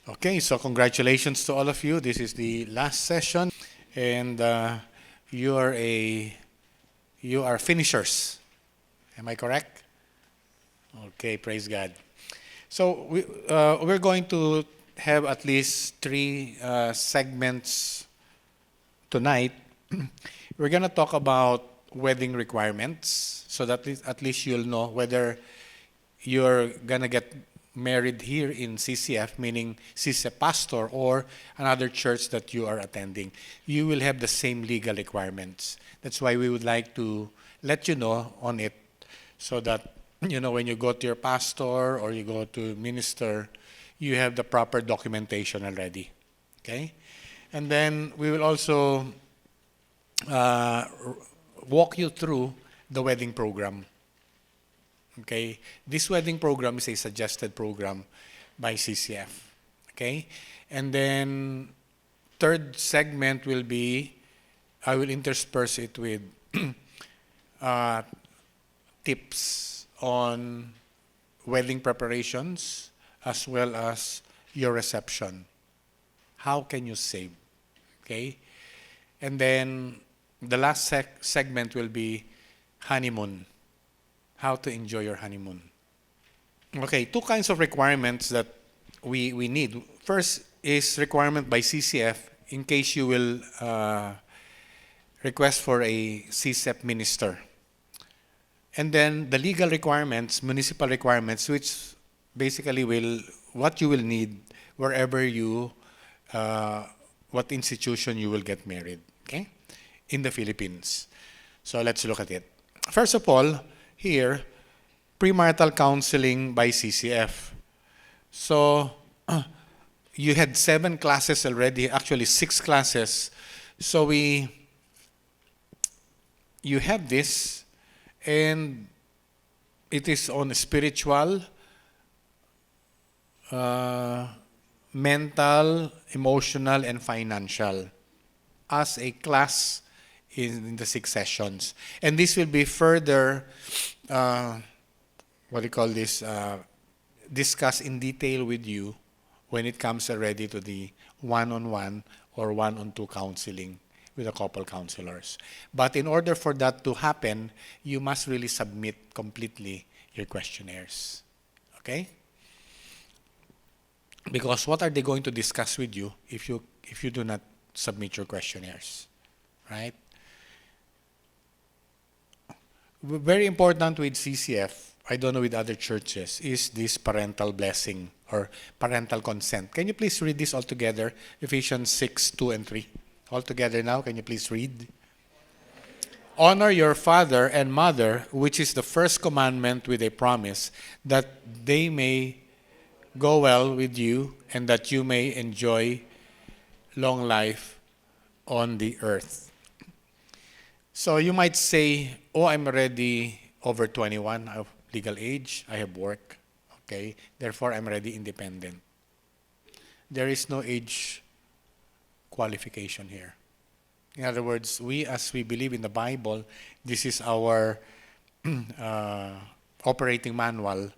Okay, so congratulations to all of you. This is the last session, and you are a you are finishers. Am I correct? Okay, praise God. So we're going to have at least three segments tonight. We're going to talk about wedding requirements, so that at least you'll know whether you're going to get married here in CCF, meaning CCF pastor, or another church that you are attending. You will have the same legal requirements. That's why we would like to let you know on it, so that when you go to your pastor or you go to minister, you have the proper documentation already. Okay? And then we will also uh, walk you through the wedding program. Okay, this wedding program is a suggested program by CCF. Okay, and then third segment will be, I will intersperse it with uh, tips on wedding preparations as well as your reception. How can you save? Okay, and then the last segment will be honeymoon. How to enjoy your honeymoon. Okay, two kinds of requirements that we need. First is requirement by CCF in case you will request for a CCF minister. And then the legal requirements, municipal requirements, which basically what you will need wherever what institution you will get married, okay, in the Philippines. So let's look at it. First of all, here, premarital counseling by CCF. So, you had 7 classes already, actually 6 classes. So you have this, and it is on spiritual, mental, emotional, and financial as a class in the 6 sessions. And this will be further, discussed in detail with you when it comes already to the one-on-one or one-on-two counseling with a couple counselors. But in order for that to happen, you must really submit completely your questionnaires. Okay? Because what are they going to discuss with you if you do not submit your questionnaires? Right? Very important with CCF, I don't know with other churches, is this parental blessing or parental consent. Can you please read this all together? Ephesians 6, 2 and 3. All together now, can you please read? Honor your father and mother, which is the first commandment with a promise, that they may go well with you and that you may enjoy long life on the earth. So you might say, I'm already over 21 of legal age, I have work, okay, therefore I'm already independent. There is no age qualification here. In other words, as we believe in the Bible, this is our operating manual.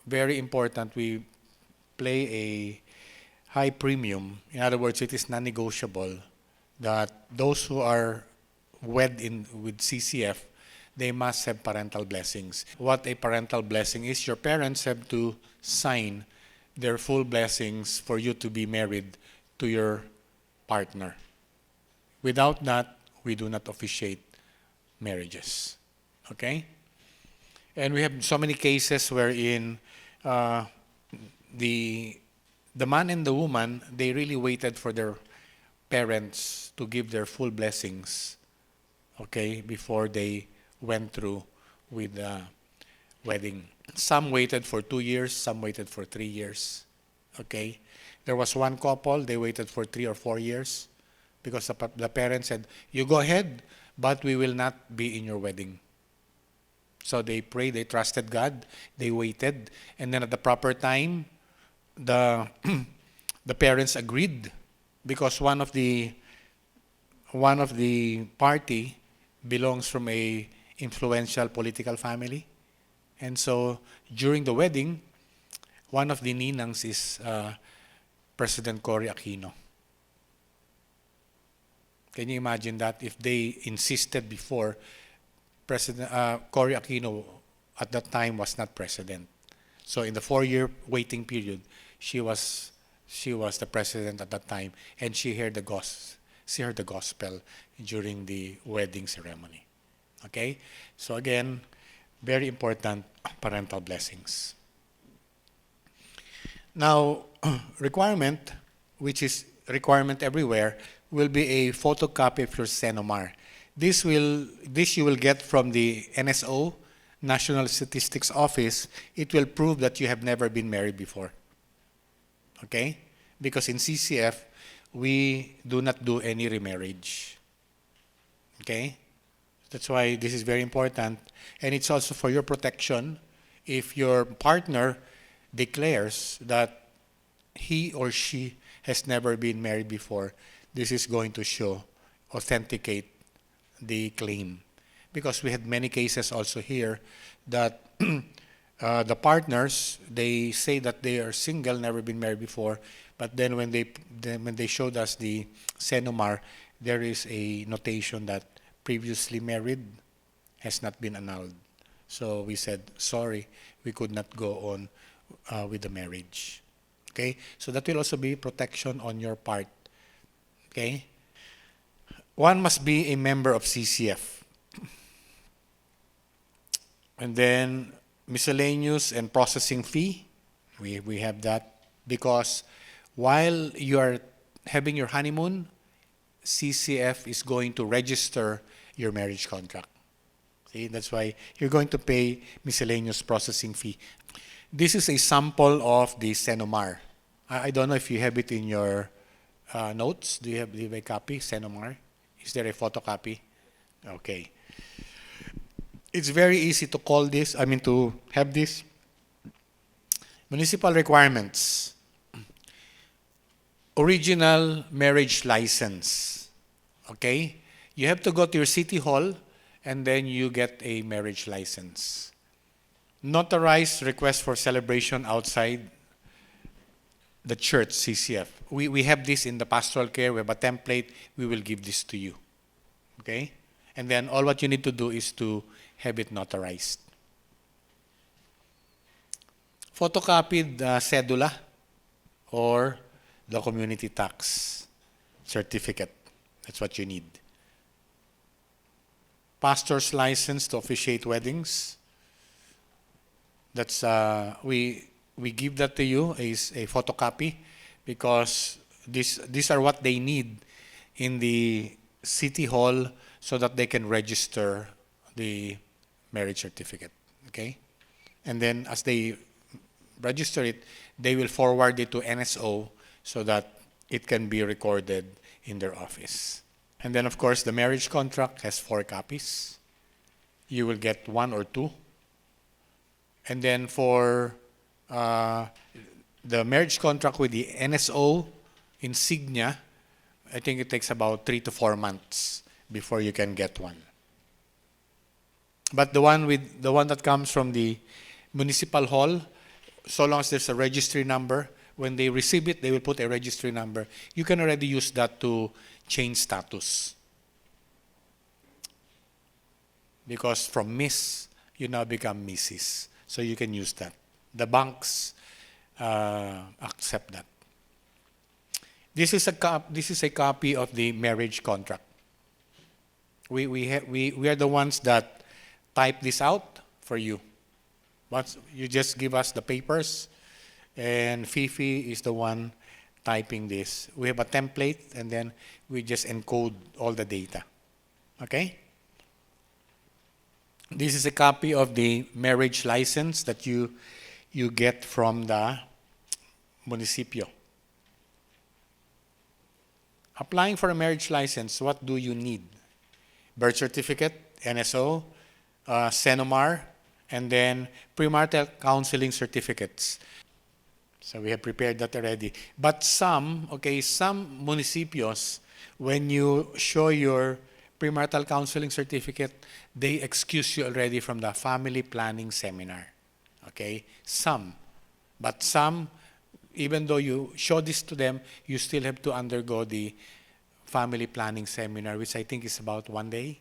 Very important, we play a high premium. In other words, it is non-negotiable that those who are wed with CCF, they must have parental blessings. What a parental blessing is, your parents have to sign their full blessings for you to be married to your partner. Without that, we do not officiate marriages. Okay? And we have so many cases wherein the man and the woman, they really waited for their parents to give their full blessings, okay, before they went through with the wedding. Some waited for 2 years, some waited for 3 years, okay. There was one couple, they waited for 3 or 4 years because the parents said, you go ahead, but we will not be in your wedding. So they prayed, they trusted God, they waited, and then at the proper time, the parents agreed because one of the party belongs from a influential political family. And so during the wedding, one of the ninangs is President Cory Aquino. Can you imagine that if they insisted before, President Cory Aquino at that time was not president. So in the 4-year waiting period, she was the president at that time, and she heard the gospel during the wedding ceremony. Okay? So again, very important parental blessings. Now, requirement, which is requirement everywhere, will be a photocopy of your CENOMAR. This you will get from the NSO, National Statistics Office. It will prove that you have never been married before. Okay? Because in CCF, we do not do any remarriage. Okay? That's why this is very important. And it's also for your protection. If your partner declares that he or she has never been married before, this is going to authenticate the claim. Because we had many cases also here that the partners, they say that they are single, never been married before, but then when they showed us the CENOMAR, there is a notation that previously married has not been annulled. So we said, sorry, we could not go on with the marriage. Okay? So that will also be protection on your part. Okay? One must be a member of CCF. And then miscellaneous and processing fee. We have that because while you are having your honeymoon, CCF is going to register your marriage contract. See, that's why you're going to pay miscellaneous processing fee. This is a sample of the CENOMAR. I don't know if you have it in your notes. Do you have a copy, CENOMAR? Is there a photocopy? Okay. It's very easy to to have this. Municipal requirements. Original marriage license. Okay? You have to go to your city hall and then you get a marriage license. Notarized request for celebration outside the church, CCF. We have this in the pastoral care. We have a template. We will give this to you. Okay? And then all what you need to do is to have it notarized. Photocopied cedula or the community tax certificate. That's what you need. Pastor's license to officiate weddings. That's we give that to you as a photocopy because these are what they need in the city hall so that they can register the marriage certificate. Okay? And then as they register it, they will forward it to NSO so that it can be recorded in their office. And then, of course, the marriage contract has 4 copies. You will get 1 or 2. And then for the marriage contract with the NSO insignia, I think it takes about 3 to 4 months before you can get one. But the one that comes from the municipal hall, so long as there's a registry number, when they receive it, they will put a registry number. You can already use that to change status. Because from Miss, you now become Mrs. So you can use that. The banks accept that. This is a copy of the marriage contract. We are the ones that type this out for you. Once you just give us the papers, and Fifi is the one typing this. We have a template, and then we just encode all the data. Okay? This is a copy of the marriage license that you get from the municipio. Applying for a marriage license, what do you need? Birth certificate, NSO, CENOMAR, and then premarital counseling certificates. So we have prepared that already. But some municipios, when you show your premarital counseling certificate, they excuse you already from the family planning seminar. Okay? Some. But some, even though you show this to them, you still have to undergo the family planning seminar, which I think is about 1 day.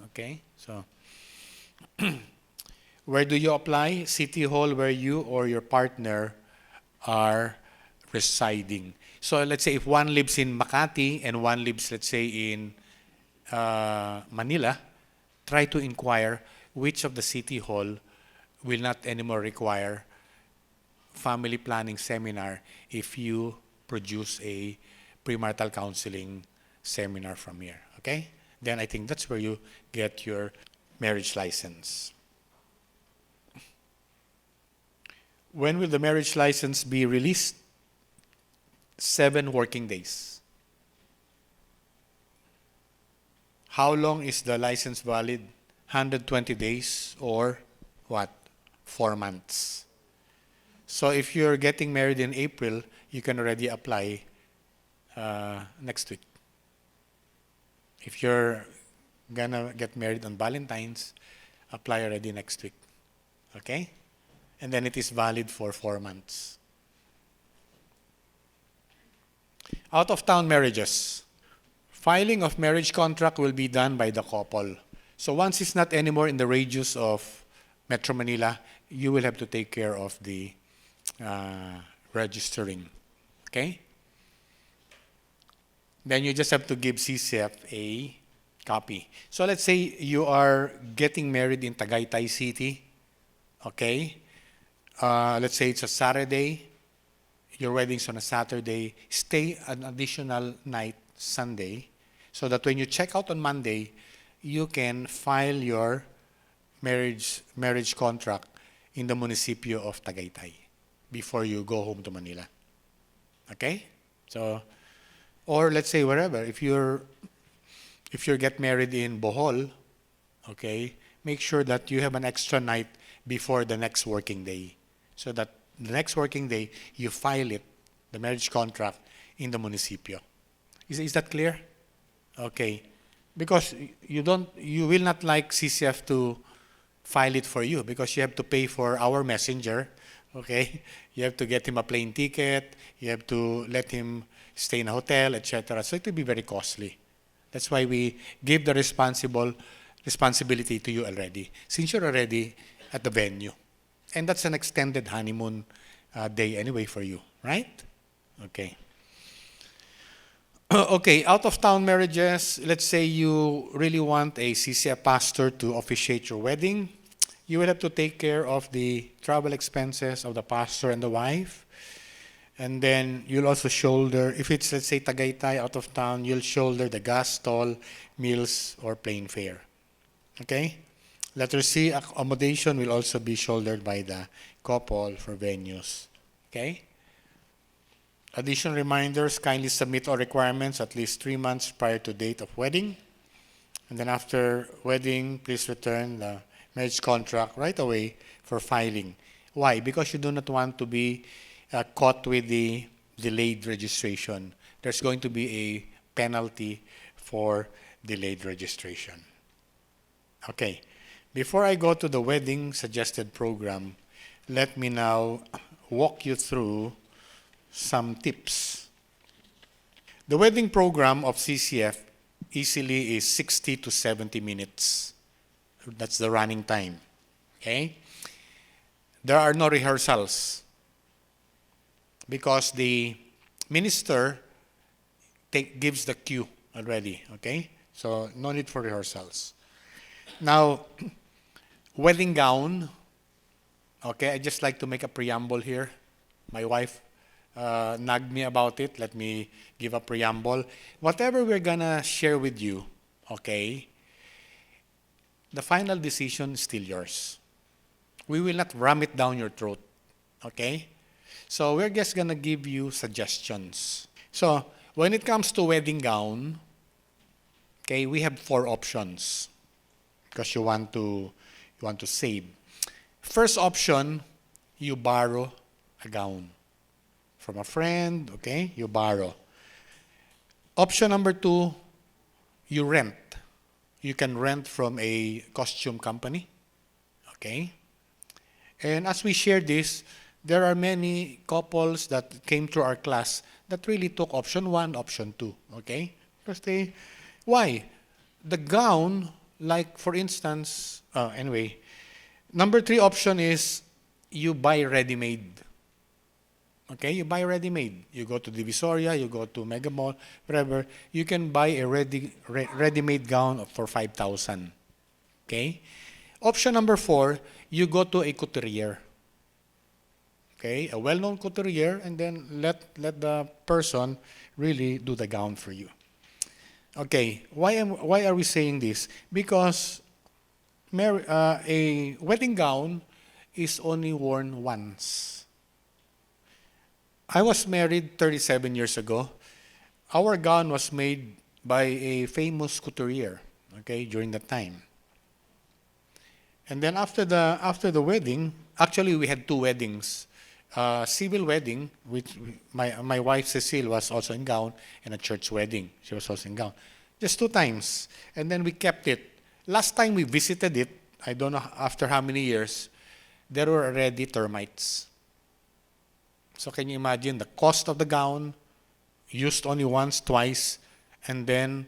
Okay? So, where do you apply? City Hall, where you or your partner are residing. So let's say if one lives in Makati and one lives, let's say, in Manila, try to inquire which of the City Hall will not anymore require family planning seminar if you produce a premarital counseling seminar from here. Okay? Then I think that's where you get your marriage license. When will the marriage license be released? 7 working days. How long is the license valid? 120 days or what? 4 months. So if you're getting married in April, you can already apply next week. If you're gonna get married on Valentine's, apply already next week. Okay? And then it is valid for 4 months. Out-of-town marriages. Filing of marriage contract will be done by the couple. So once it's not anymore in the radius of Metro Manila, you will have to take care of the registering. Okay? Then you just have to give CCF a copy. So let's say you are getting married in Tagaytay City. Okay? Let's say it's a Saturday. Your wedding's on a Saturday. Stay an additional night, Sunday, so that when you check out on Monday, you can file your marriage contract in the municipio of Tagaytay before you go home to Manila. Okay? So, or let's say wherever, if you get married in Bohol, okay, make sure that you have an extra night before the next working day, so that the next working day you file it, the marriage contract, in the municipio. Is that clear? Okay. Because you will not like CCF to file it for you, because you have to pay for our messenger. Okay? You have to get him a plane ticket, you have to let him stay in a hotel, etc. So it will be very costly. That's why we give the responsibility to you already, since you're already at the venue. And that's an extended honeymoon day anyway for you, right? Okay. Okay, out-of-town marriages. Let's say you really want a CCF pastor to officiate your wedding. You will have to take care of the travel expenses of the pastor and the wife. And then you'll also shoulder, if it's, let's say, Tagaytay, out of town, you'll shoulder the gas, toll, meals, or plane fare. Okay? Letter C, accommodation will also be shouldered by the couple for venues. Okay? Additional reminders, kindly submit all requirements at least 3 months prior to date of wedding. And then after wedding, please return the marriage contract right away for filing. Why? Because you do not want to be caught with the delayed registration. There's going to be a penalty for delayed registration. Okay. Before I go to the wedding suggested program, let me now walk you through some tips. The wedding program of CCF easily is 60 to 70 minutes. That's the running time. Okay? There are no rehearsals because the minister gives the cue already. Okay? So no need for rehearsals. Now, wedding gown. Okay, I just like to make a preamble here. My wife nagged me about it. Let me give a preamble. Whatever we're gonna share with you, okay, the final decision is still yours. We will not ram it down your throat, okay? So we're just gonna give you suggestions. So when it comes to wedding gown, okay, we have 4 options because you want to save. First option, you borrow a gown from a friend, okay? You borrow. Option number 2, you rent. You can rent from a costume company, okay? And as we share this, there are many couples that came through our class that really took option 1, option 2. Okay? Because why? The gown, like for instance, anyway, number 3 option is you buy ready-made. Okay, you buy ready-made. You go to Divisoria, you go to Mega Mall, wherever. You can buy a ready-made gown for 5,000. Okay? Option number 4, you go to a couturier. Okay, a well-known couturier, and then let the person really do the gown for you. Okay, why are we saying this? Because a wedding gown is only worn once. I was married 37 years ago. Our gown was made by a famous couturier, okay, during that time. And then after the wedding, actually we had 2 weddings. Civil wedding, which my wife Cecile was also in gown, and a church wedding. She was also in gown. Just 2 times. And then we kept it. Last time we visited it, I don't know after how many years, there were already termites. So can you imagine the cost of the gown, used only once, twice, and then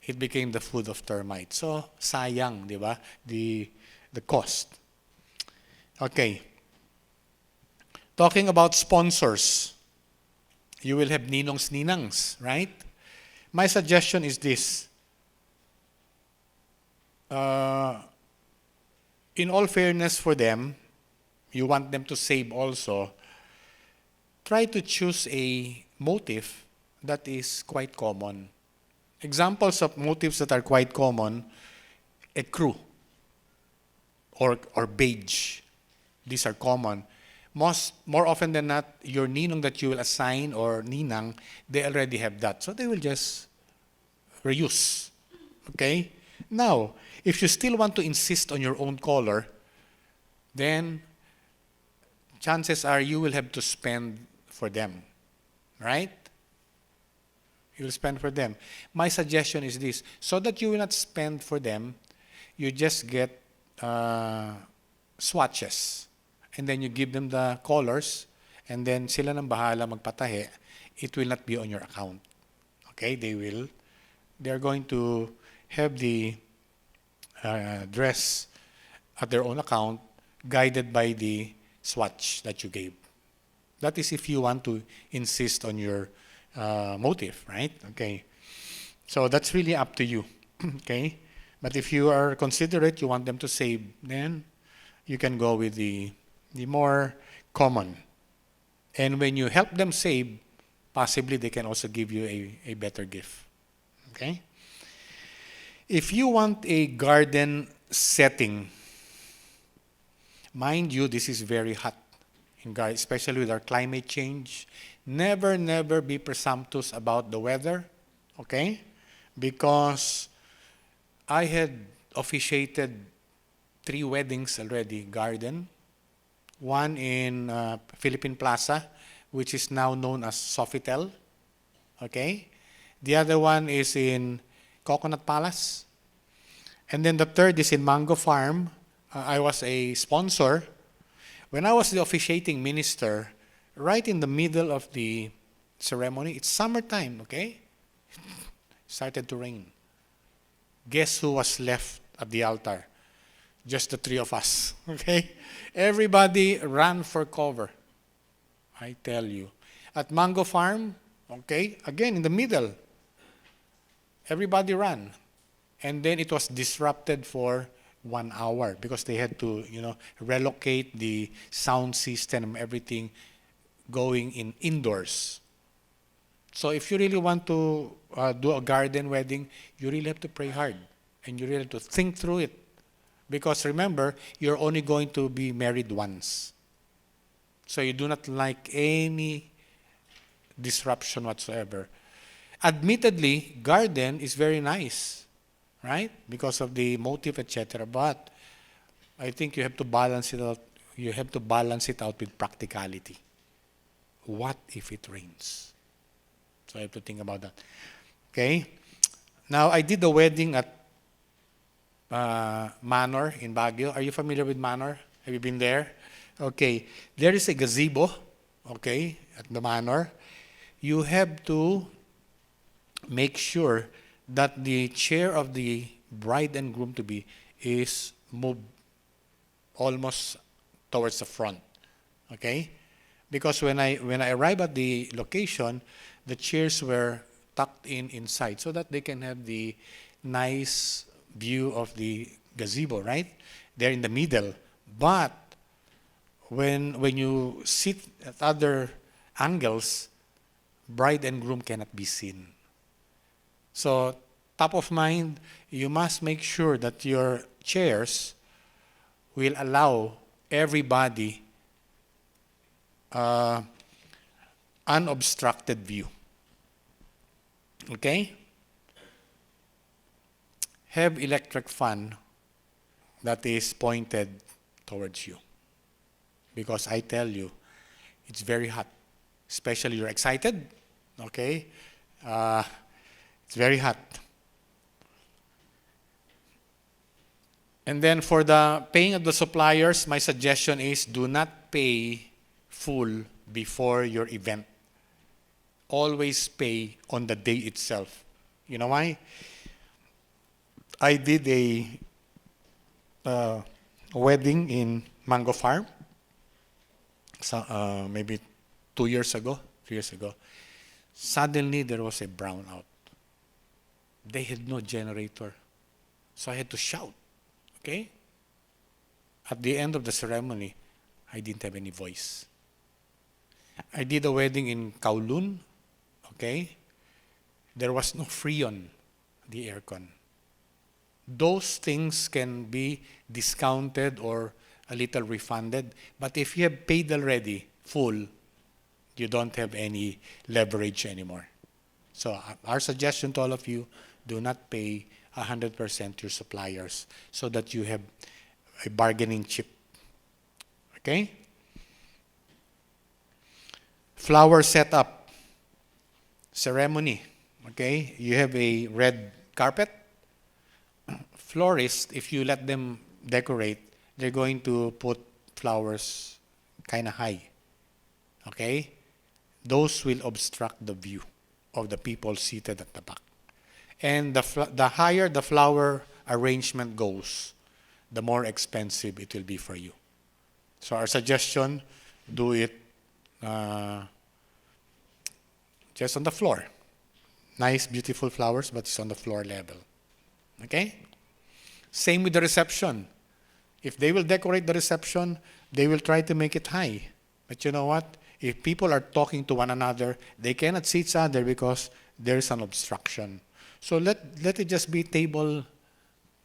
it became the food of termites. So sayang, di ba? The cost. Okay. Talking about sponsors, you will have ninongs ninangs, right? My suggestion is this. In all fairness for them, you want them to save also. Try to choose a motif that is quite common. Examples of motifs that are quite common: ecru or beige. These are common. More often than not, your ninong that you will assign or ninang, they already have that. So they will just reuse. Okay? Now, if you still want to insist on your own color, then chances are you will have to spend for them. Right? You will spend for them. My suggestion is this: so that you will not spend for them, you just get swatches. And then you give them the colors, and then sila nang bahala magpatahe. It will not be on your account. Okay? They're going to have the dress at their own account, guided by the swatch that you gave. That is if you want to insist on your motive, right? Okay. So that's really up to you. Okay? But if you are considerate, you want them to save, then you can go with the more common. And when you help them save, possibly they can also give you a better gift. Okay? If you want a garden setting, mind you, this is very hot, especially with our climate change. Never be presumptuous about the weather, okay? Because I had officiated 3 weddings already, garden. One in Philippine Plaza, which is now known as Sofitel. Okay? The other one is in Coconut Palace. And then the third is in Mango Farm. I was a sponsor. When I was the officiating minister, right in the middle of the ceremony, it's summertime, okay? It started to rain. Guess who was left at the altar? Just the 3 of us, okay? Everybody ran for cover. I tell you. At Mango Farm, okay, again in the middle, everybody ran. And then it was disrupted for 1 hour because they had to, relocate the sound system and everything going indoors. So if you really want to do a garden wedding, you really have to pray hard. And you really have to think through it. Because remember, you're only going to be married once. So you do not like any disruption whatsoever. Admittedly, garden is very nice, right? Because of the motif, etc. But I think you have to balance it out. You have to balance it out with practicality. What if it rains? So I have to think about that. Okay? Now, I did the wedding at Manor in Baguio. Are you familiar with Manor? Have you been there? Okay, there is a gazebo, okay, at the manor. You have to make sure that the chair of the bride and groom to be is moved almost towards the front. Okay? Because when I arrived at the location, the chairs were tucked in inside so that they can have the nice view of the gazebo, right? They're in the middle. But when you sit at other angles, bride and groom cannot be seen. So, top of mind, you must make sure that your chairs will allow everybody unobstructed view. Okay? Have electric fan that is pointed towards you. Because I tell you, it's very hot. Especially you're excited. Okay? It's very hot. And then for the paying of the suppliers, my suggestion is do not pay full before your event. Always pay on the day itself. You know why? I did a wedding in Mango Farm, so, maybe 2 years ago, 3 years ago. Suddenly, there was a brownout. They had no generator. So I had to shout, okay? At the end of the ceremony, I didn't have any voice. I did a wedding in Kowloon, okay? There was no Freon, the aircon. Those things can be discounted or a little refunded, but if you have paid already, full, you don't have any leverage anymore. So our suggestion to all of you, do not pay 100% to your suppliers so that you have a bargaining chip. Okay? Flower setup, ceremony. Okay? You have a red carpet. Florists, if you let them decorate, they're going to put flowers kind of high. Okay? Those will obstruct the view of the people seated at the back. And the higher the flower arrangement goes, the more expensive it will be for you. So our suggestion, do it just on the floor. Nice, beautiful flowers, but it's on the floor level. Okay? Same with the reception. If they will decorate the reception, they will try to make it high. But you know what? If people are talking to one another, they cannot see each other because there is an obstruction. So let it just be table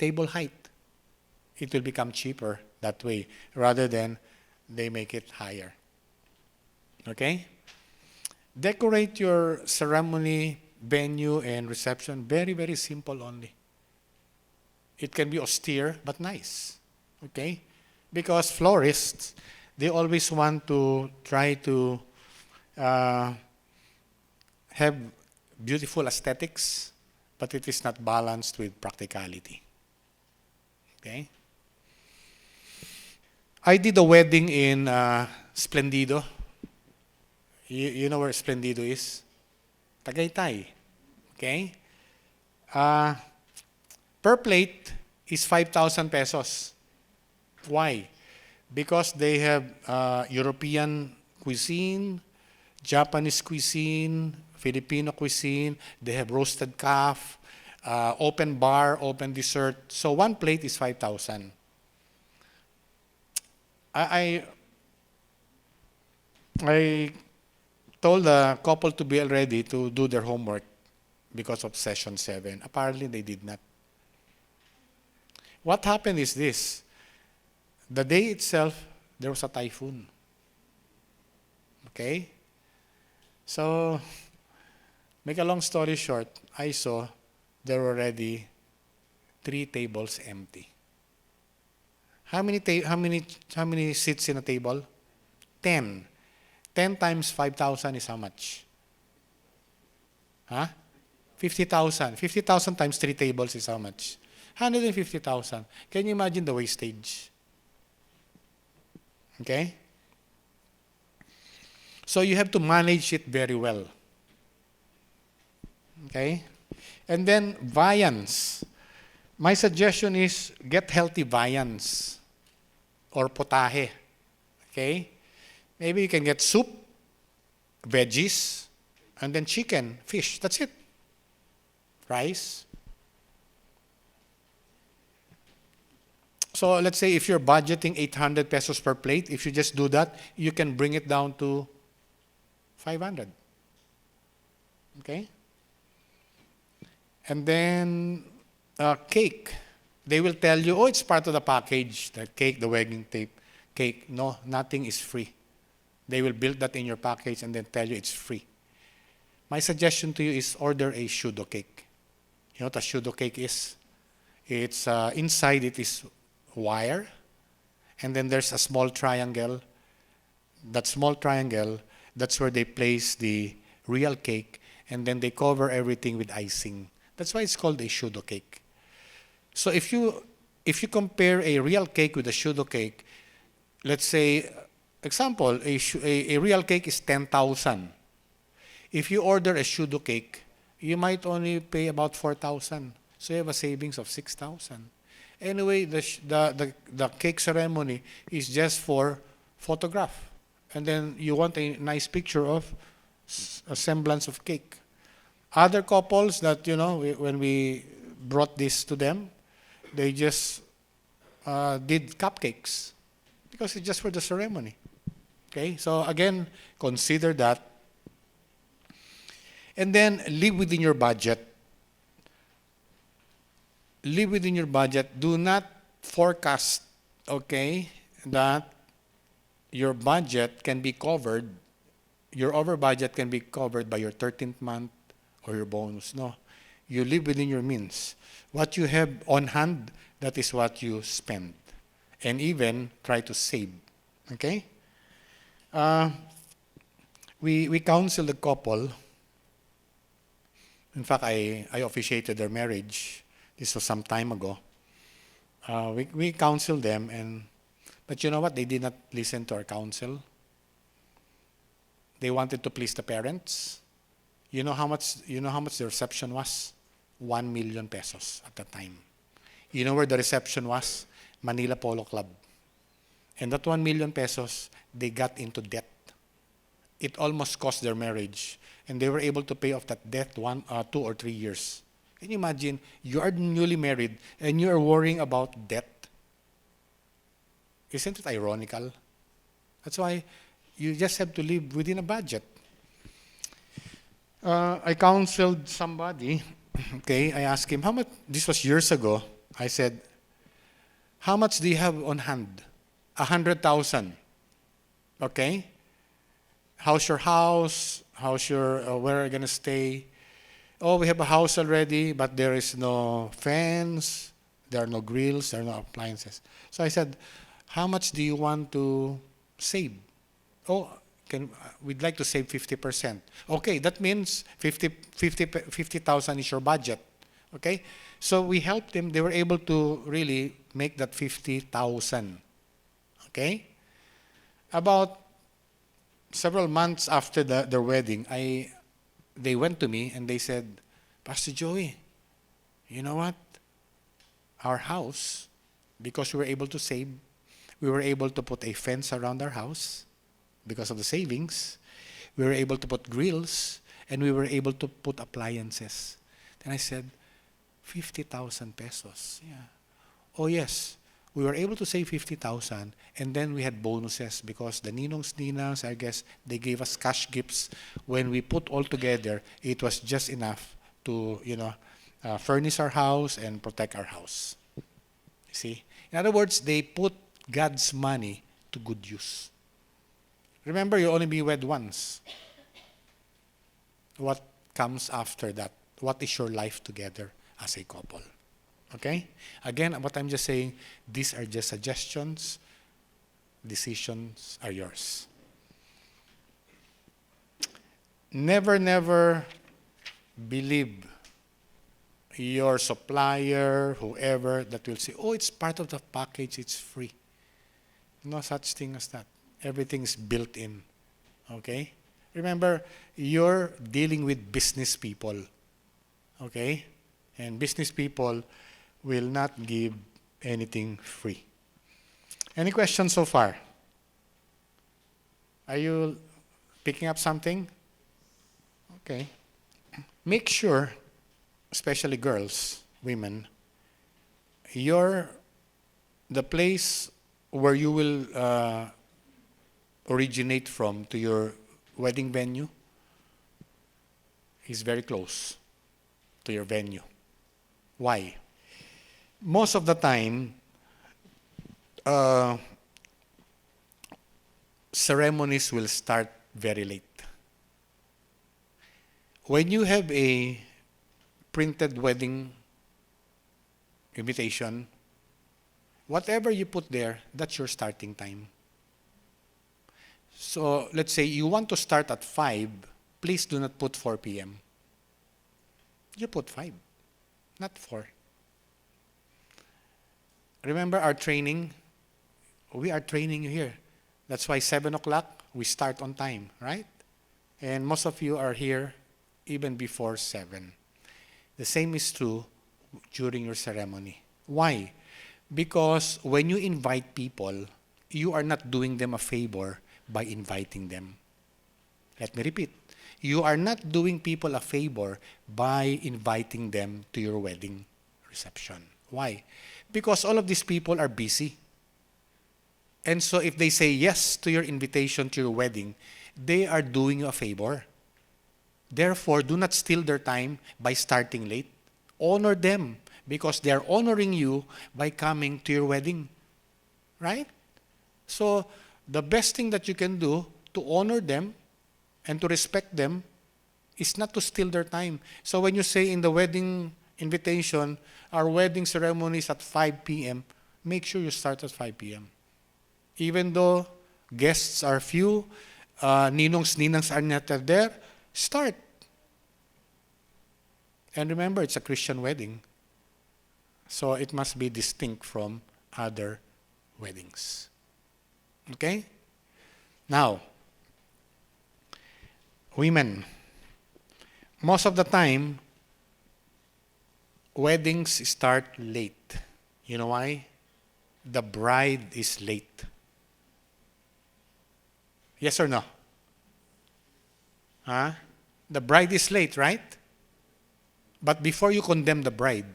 height. It will become cheaper that way rather than they make it higher. Okay? Decorate your ceremony, venue, and reception very, very simple only. It can be austere but nice. Okay? Because florists, they always want to try to have beautiful aesthetics, but it is not balanced with practicality. Okay? I did a wedding in Splendido. You know where Splendido is? Tagaytay. Okay? Per plate is 5,000 pesos. Why? Because they have European cuisine, Japanese cuisine, Filipino cuisine, they have roasted calf, open bar, open dessert. So one plate is 5,000. I told the couple to be ready to do their homework because of session 7. Apparently, they did not. What happened is this. The day itself, there was a typhoon. Okay? So, make a long story short, I saw there were already 3 tables empty. How many seats in a table? 10. 10 times 5,000 is how much? Huh? 50,000. 50,000 times 3 tables is how much? 150,000. Can you imagine the wastage? Okay? So you have to manage it very well. Okay? And then viands. My suggestion is get healthy viands or potahe. Okay? Maybe you can get soup, veggies, and then chicken, fish. That's it. Rice. So let's say if you're budgeting 800 pesos per plate, if you just do that, you can bring it down to 500. Okay? And then cake. They will tell you, oh, it's part of the package, the cake, the wedding tape, cake. No, nothing is free. They will build that in your package and then tell you it's free. My suggestion to you is order a pseudo cake. You know what a pseudo cake is? It's inside it is wire, and then there's a small triangle. That small triangle, that's where they place the real cake, and then they cover everything with icing. That's why it's called a pseudo cake. So if you compare a real cake with a pseudo cake, let's say, example, a real cake is 10,000. If you order a pseudo cake, you might only pay about 4,000. So you have a savings of 6,000. Anyway, the cake ceremony is just for photograph. And then you want a nice picture of a semblance of cake. Other couples that, when we brought this to them, they just did cupcakes because it's just for the ceremony. Okay, so again, consider that. And then live within your budget. Live within your budget. Do not forecast, okay, that your budget can be covered, your over budget can be covered by your 13th month or your bonus. No. You live within your means. What you have on hand, that is what you spend. And even try to save. Okay? We counsel the couple. In fact, I officiated their marriage. This was some time ago. We counseled them, but you know what? They did not listen to our counsel. They wanted to please the parents. You know how much the reception was? 1 million pesos at the time. You know where the reception was? Manila Polo Club. And that 1 million pesos, they got into debt. It almost cost their marriage. And they were able to pay off that debt 2 or 3 years. Can you imagine? You are newly married and you are worrying about debt. Isn't it ironical? That's why you just have to live within a budget. I counseled somebody. Okay, I asked him, how much, this was years ago. I said, how much do you have on hand? 100,000. Okay? How's your house? How's your, where are you going to stay? Oh, we have a house already, but there is no fence, there are no grills, there are no appliances. So I said, how much do you want to save? Oh, we'd like to save 50%. Okay, that means 50,000 is your budget. Okay? So we helped them. They were able to really make that 50,000. Okay? About several months after their wedding, they went to me and they said, Pastor Joey, you know what? Our house, because we were able to save, we were able to put a fence around our house because of the savings. We were able to put grills and we were able to put appliances. Then I said, 50,000 pesos. Yeah. Oh yes, we were able to save 50,000 and then we had bonuses because the ninongs, I guess, they gave us cash gifts. When we put all together, it was just enough to, furnish our house and protect our house. See? In other words, they put God's money to good use. Remember, you'll only be wed once. What comes after that? What is your life together as a couple? Okay? Again, what I'm just saying, these are just suggestions. Decisions are yours. Never believe your supplier, whoever, that will say, oh, it's part of the package, it's free. No such thing as that. Everything is built in. Okay? Remember, you're dealing with business people. Okay? And business people will not give anything free. Any questions so far? Are you picking up something? Okay. Make sure, especially girls, women, the place where you will originate from to your wedding venue is very close to your venue. Why? Most of the time, ceremonies will start very late. When you have a printed wedding invitation, whatever you put there, that's your starting time. So let's say you want to start at 5, please do not put 4 p.m. You put 5, not 4. Remember our training? We are training you here. That's why 7 o'clock, we start on time, right? And most of you are here even before 7. The same is true during your ceremony. Why? Because when you invite people, you are not doing them a favor by inviting them. Let me repeat. You are not doing people a favor by inviting them to your wedding reception. Why? Because all of these people are busy. And so if they say yes to your invitation to your wedding, they are doing you a favor. Therefore, do not steal their time by starting late. Honor them because they are honoring you by coming to your wedding. Right? So, the best thing that you can do to honor them and to respect them is not to steal their time. So when you say in the wedding invitation, our wedding ceremony is at 5 p.m., make sure you start at 5 p.m. Even though guests are few, ninongs are not there, start. And remember, it's a Christian wedding. So it must be distinct from other weddings. Okay? Now, women, most of the time, weddings start late. You know why? The bride is late. Yes or no? Huh? The bride is late, right? But before you condemn the bride,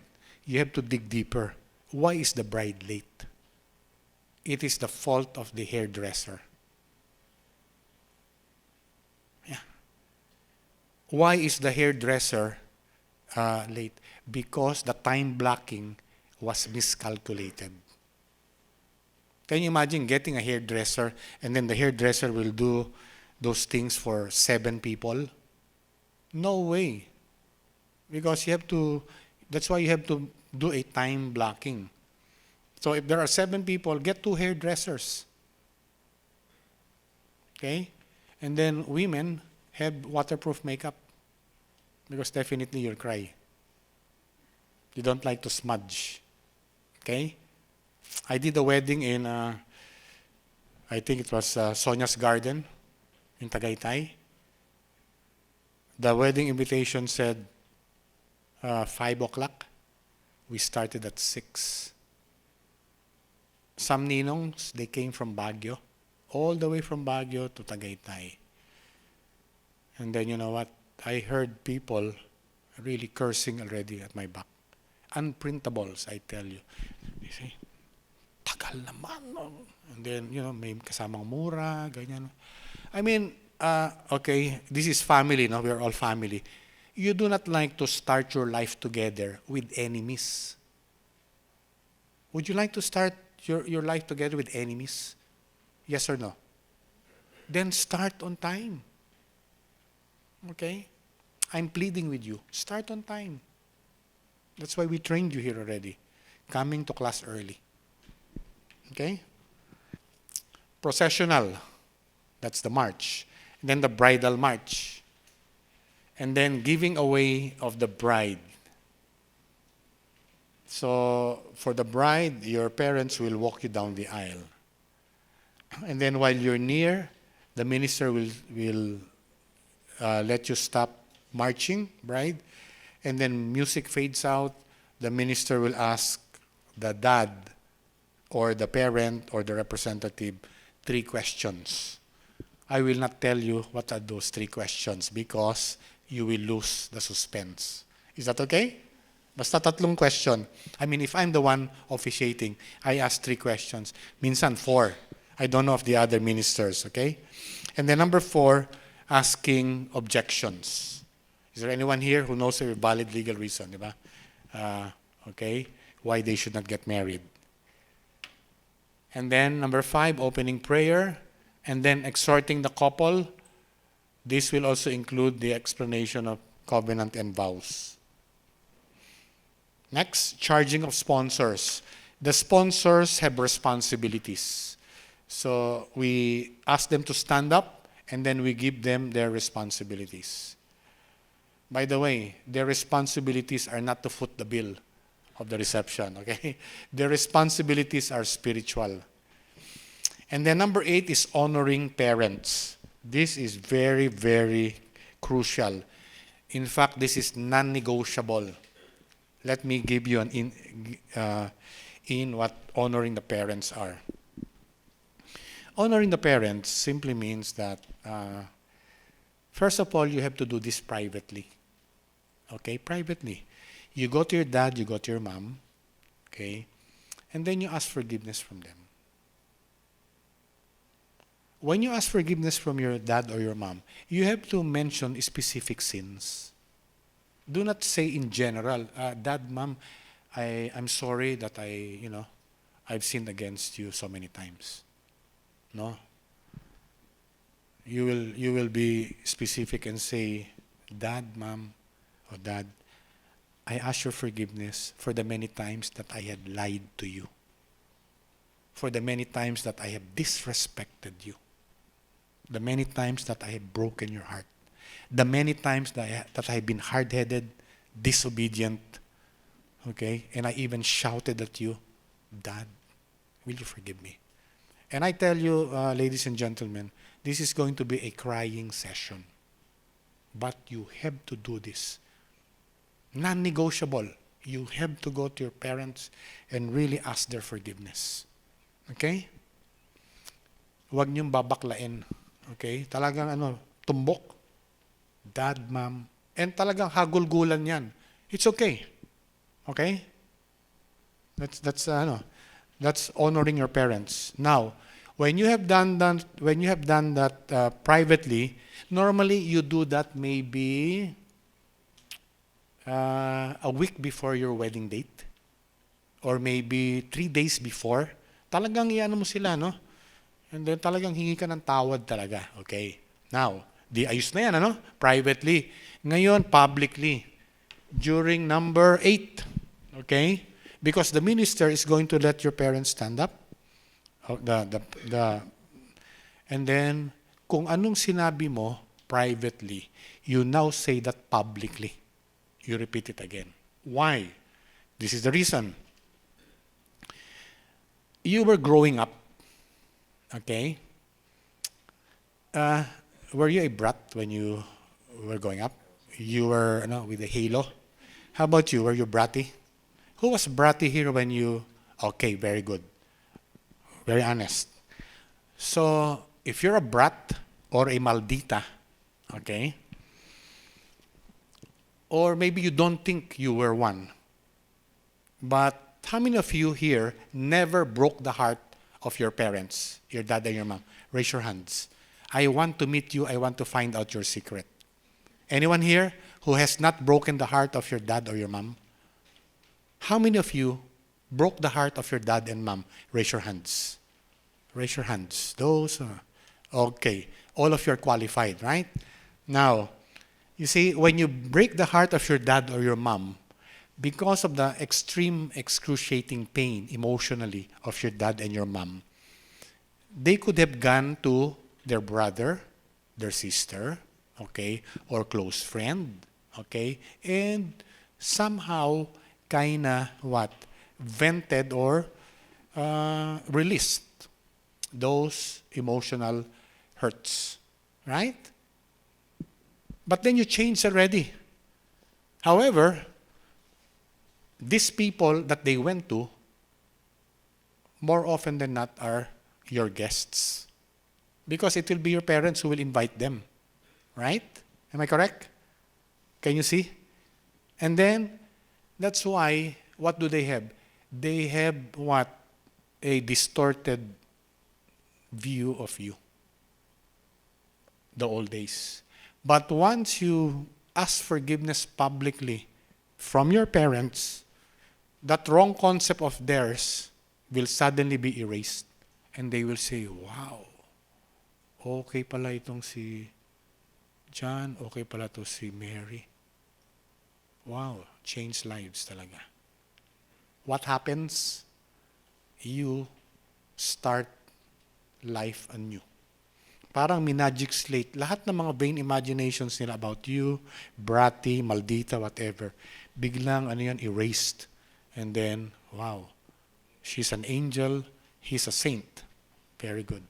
you have to dig deeper. Why is the bride late? It is the fault of the hairdresser. Yeah. Why is the hairdresser late? Because the time blocking was miscalculated. Can you imagine getting a hairdresser and then the hairdresser will do those things for 7 people? No way. Because that's why you have to do a time blocking. So if there are 7 people, get 2 hairdressers. Okay? And then women have waterproof makeup. Because definitely you'll cry. You don't like to smudge. Okay? I did a wedding in, I think it was Sonia's Garden in Tagaytay. The wedding invitation said 5 o'clock. We started at 6. Some ninongs, they came from Baguio, all the way from Baguio to Tagaytay. And then you know what? I heard people really cursing already at my back. Unprintables, I tell you. They say, tagal naman. And then, may kasamang mura, ganyan. I mean, okay, this is family, no? We are all family. You do not like to start your life together with enemies. Would you like to start your life together with enemies? Yes or no? Then start on time. Okay? I'm pleading with you. Start on time. That's why we trained you here already. Coming to class early. Okay? Processional. That's the march. And then the bridal march. And then giving away of the bride. So for the bride, your parents will walk you down the aisle. And then while you're near, the minister will let you stop marching, right? And then music fades out. The minister will ask the dad or the parent or the representative 3 questions. I will not tell you what are those 3 questions because you will lose the suspense. Is that okay? Basta 3 question. I mean, if I'm the one officiating, I ask 3 questions. Minsan 4. I don't know of the other ministers, okay? And then number 4, asking objections. Is there anyone here who knows a valid legal reason, diba? Okay, why they should not get married? And then number 5, opening prayer, and then exhorting the couple. This will also include the explanation of covenant and vows. Next, charging of sponsors. The sponsors have responsibilities. So we ask them to stand up, and then we give them their responsibilities. By the way, their responsibilities are not to foot the bill of the reception, okay? Their responsibilities are spiritual. And then number 8 is honoring parents. This is very, very crucial. In fact, this is non-negotiable. Let me give you an in what honoring the parents are. Honoring the parents simply means that, first of all, you have to do this privately. Okay, privately. You go to your dad, you go to your mom, okay, and then you ask forgiveness from them. When you ask forgiveness from your dad or your mom, you have to mention specific sins. Do not say in general, Dad, Mom, I'm sorry that I've sinned against you so many times. No. You will be specific and say, Dad, Mom, or Dad, I ask your forgiveness for the many times that I had lied to you. For the many times that I have disrespected you. The many times that I have broken your heart. The many times that I have been hard-headed, disobedient, okay? And I even shouted at you, Dad, will you forgive me? And I tell you, ladies and gentlemen, this is going to be a crying session. But you have to do this. Non-negotiable. You have to go to your parents and really ask their forgiveness. Okay? Huwag niyong babaklain. Okay? Talagang tumbok. Dad, Mom. And talagang hagulgulan yan. It's okay. Okay? That's honoring your parents. Now, when you have done that privately, normally you do that maybe a week before your wedding date, or maybe 3 days before. Talagang iano mo sila, no? And then talagang hingi ka ng tawad talaga. Okay. Now, di ayos na yan, privately. Ngayon, publicly. During number 8. Okay? Because the minister is going to let your parents stand up. And then, kung anong sinabi mo privately, you now say that publicly. You repeat it again. Why? This is the reason. You were growing up. Okay? Were you a brat when you were growing up? You were with a halo? How about you? Were you bratty? Who was bratty here when you... Okay, very good. Very honest. So, if you're a brat or a maldita, okay, or maybe you don't think you were one, but how many of you here never broke the heart of your parents, your dad and your mom? Raise your hands. I want to meet you. I want to find out your secret. Anyone here who has not broken the heart of your dad or your mom? How many of you broke the heart of your dad and mom? Raise your hands. Raise your hands. Those are... Okay. All of you are qualified, right? Now, you see, when you break the heart of your dad or your mom, because of the extreme excruciating pain emotionally of your dad and your mom, they could have gone to their brother, their sister, okay, or close friend, okay, and somehow kinda vented or released those emotional hurts, right? But then you change already. However, these people that they went to, more often than not, are your guests. Because it will be your parents who will invite them. Right? Am I correct? Can you see? And then, that's why, what do they have? They have what? A distorted view of you. The old days. But once you ask forgiveness publicly from your parents, that wrong concept of theirs will suddenly be erased. And they will say, wow, okay pala itong si John, okay pala to si Mary. Wow, change lives talaga. What happens? You start life anew. Parang minagic slate. Lahat ng mga vain imaginations nila about you, bratty, maldita, whatever, biglang erased. And then, wow, she's an angel, he's a saint. Very good.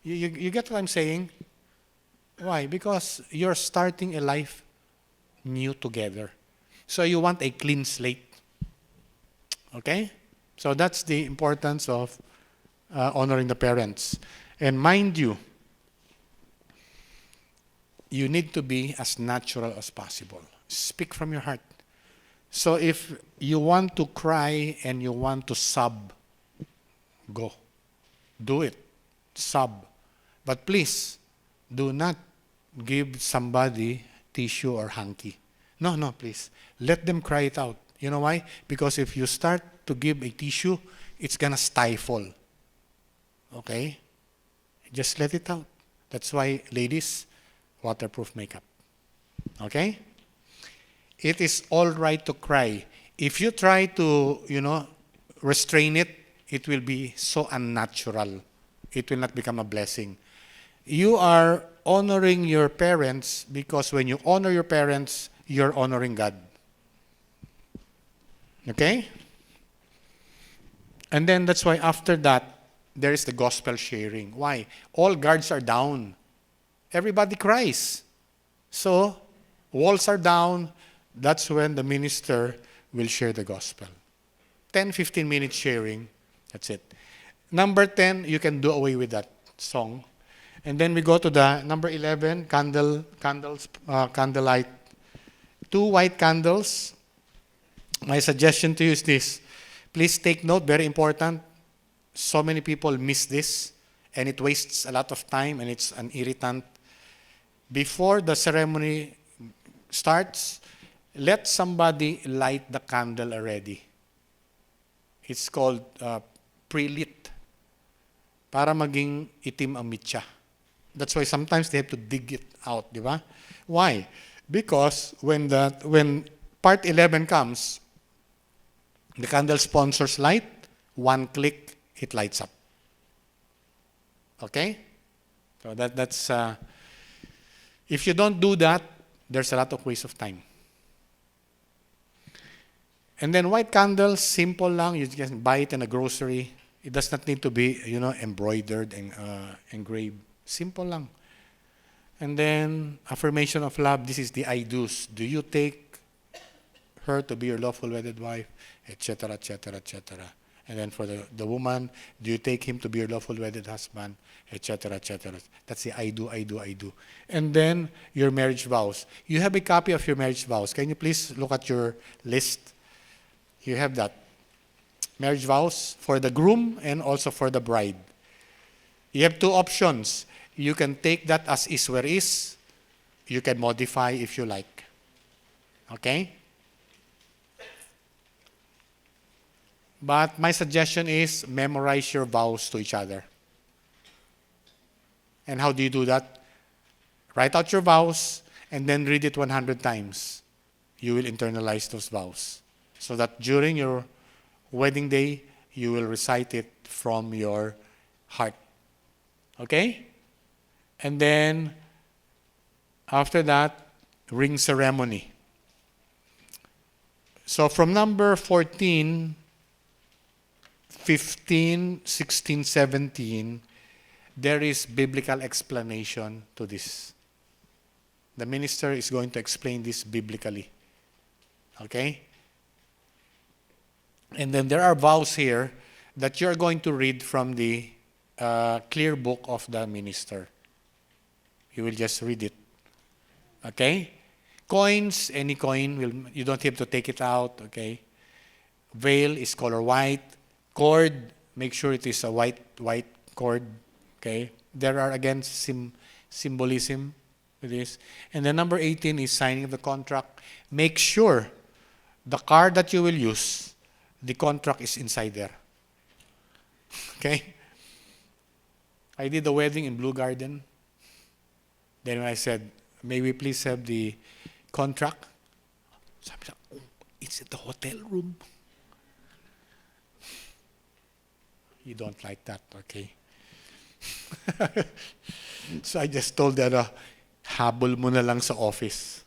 You get what I'm saying? Why? Because you're starting a life new together. So you want a clean slate. Okay? So that's the importance of honoring the parents. And mind you, you need to be as natural as possible. Speak from your heart. So if you want to cry and you want to sob, go. Do it. Sob. But please, do not give somebody tissue or hanky. No, please. Let them cry it out. You know why? Because if you start to give a tissue, it's gonna stifle. Okay? Just let it out. That's why, ladies, waterproof makeup. Okay? It is all right to cry. If you try to, restrain it, it will be so unnatural. It will not become a blessing. You are honoring your parents because when you honor your parents, you're honoring God. Okay? And then that's why after that, there is the gospel sharing. Why? All guards are down. Everybody cries. So, walls are down. That's when the minister will share the gospel. 10, 15 minutes sharing. That's it. Number 10, you can do away with that song. And then we go to the number 11, candlelight. 2 white candles. My suggestion to you is this. Please take note, very important. So many people miss this, and it wastes a lot of time, and it's an irritant. Before the ceremony starts, let somebody light the candle already. It's called pre-lit. Para maging itim ang mitya. That's why sometimes they have to dig it out, di ba? Why? Because when part 11 comes, the candle sponsors light, one click, it lights up. Okay? So that's if you don't do that, there's a lot of waste of time. And then white candles, simple lang. You can buy it in a grocery. It does not need to be, embroidered and engraved. Simple lang. And then affirmation of love. This is the I do's. Do you take her to be your lawful wedded wife, etc., etc., etc. And then for the woman, do you take him to be your lawful wedded husband, etc., etc. That's the I do, I do, I do. And then your marriage vows. You have a copy of your marriage vows. Can you please look at your list? You have that. Marriage vows for the groom and also for the bride. You have 2 options. You can take that as is where is. You can modify if you like. Okay? But my suggestion is memorize your vows to each other. And how do you do that? Write out your vows and then read it 100 times. You will internalize those vows. So that during your wedding day, you will recite it from your heart. Okay? And then, after that, ring ceremony. So from number 14, 15, 16, 17, there is biblical explanation to this. The minister is going to explain this biblically. Okay? And then there are vows here that you're going to read from the clear book of the minister. You will just read it. Okay? Coins, any coin, you don't have to take it out. Okay? Veil is color white. Cord, make sure it is a white cord. Okay? There are again symbolism with this. And then number 18 is signing of the contract. Make sure the card that you will use, the contract is inside there. Okay? I did the wedding in Blue Garden. Then when I said, may we please have the contract? Sabi niya, oh, it's at the hotel room. You don't like that, okay? So I just told her, habol mo na lang sa office.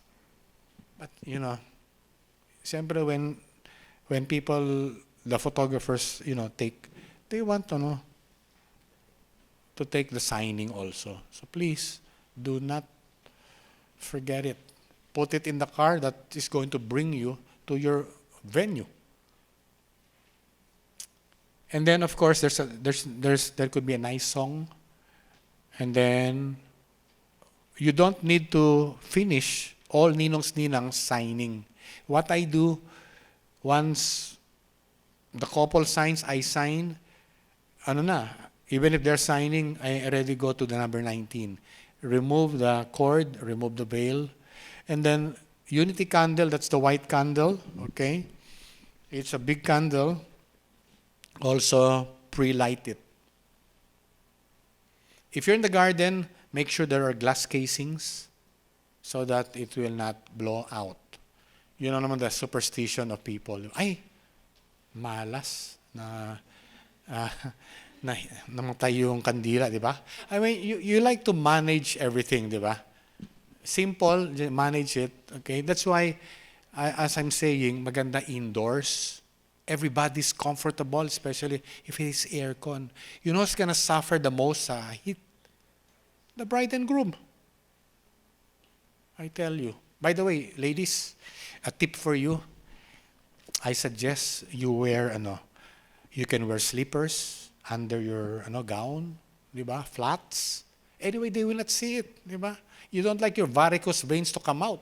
But, siyempre when people, the photographers, they want to take the signing also. So please, do not forget it. Put it in the car that is going to bring you to your venue. And then, of course, there could be a nice song. And then, you don't need to finish all ninongs-ninangs signing. What I do, once the couple signs, I sign, even if they're signing, I already go to the number 19. Remove the cord, remove the veil. And then, unity candle, that's the white candle, okay? It's a big candle. Also, pre-light it. If you're in the garden, make sure there are glass casings so that it will not blow out. You know naman the superstition of people. Ay, malas na namatay yung kandila, di ba? I mean, you like to manage everything, di ba? Simple, manage it. Okay, that's why, as I'm saying, maganda indoors. Everybody's comfortable, especially if it is aircon. You know who's gonna suffer the most sa heat? The bride and groom. I tell you. By the way, ladies, a tip for you. I suggest you wear you can wear slippers under your gown, di ba? Flats. Anyway, they will not see it, di ba? You don't like your varicose veins to come out.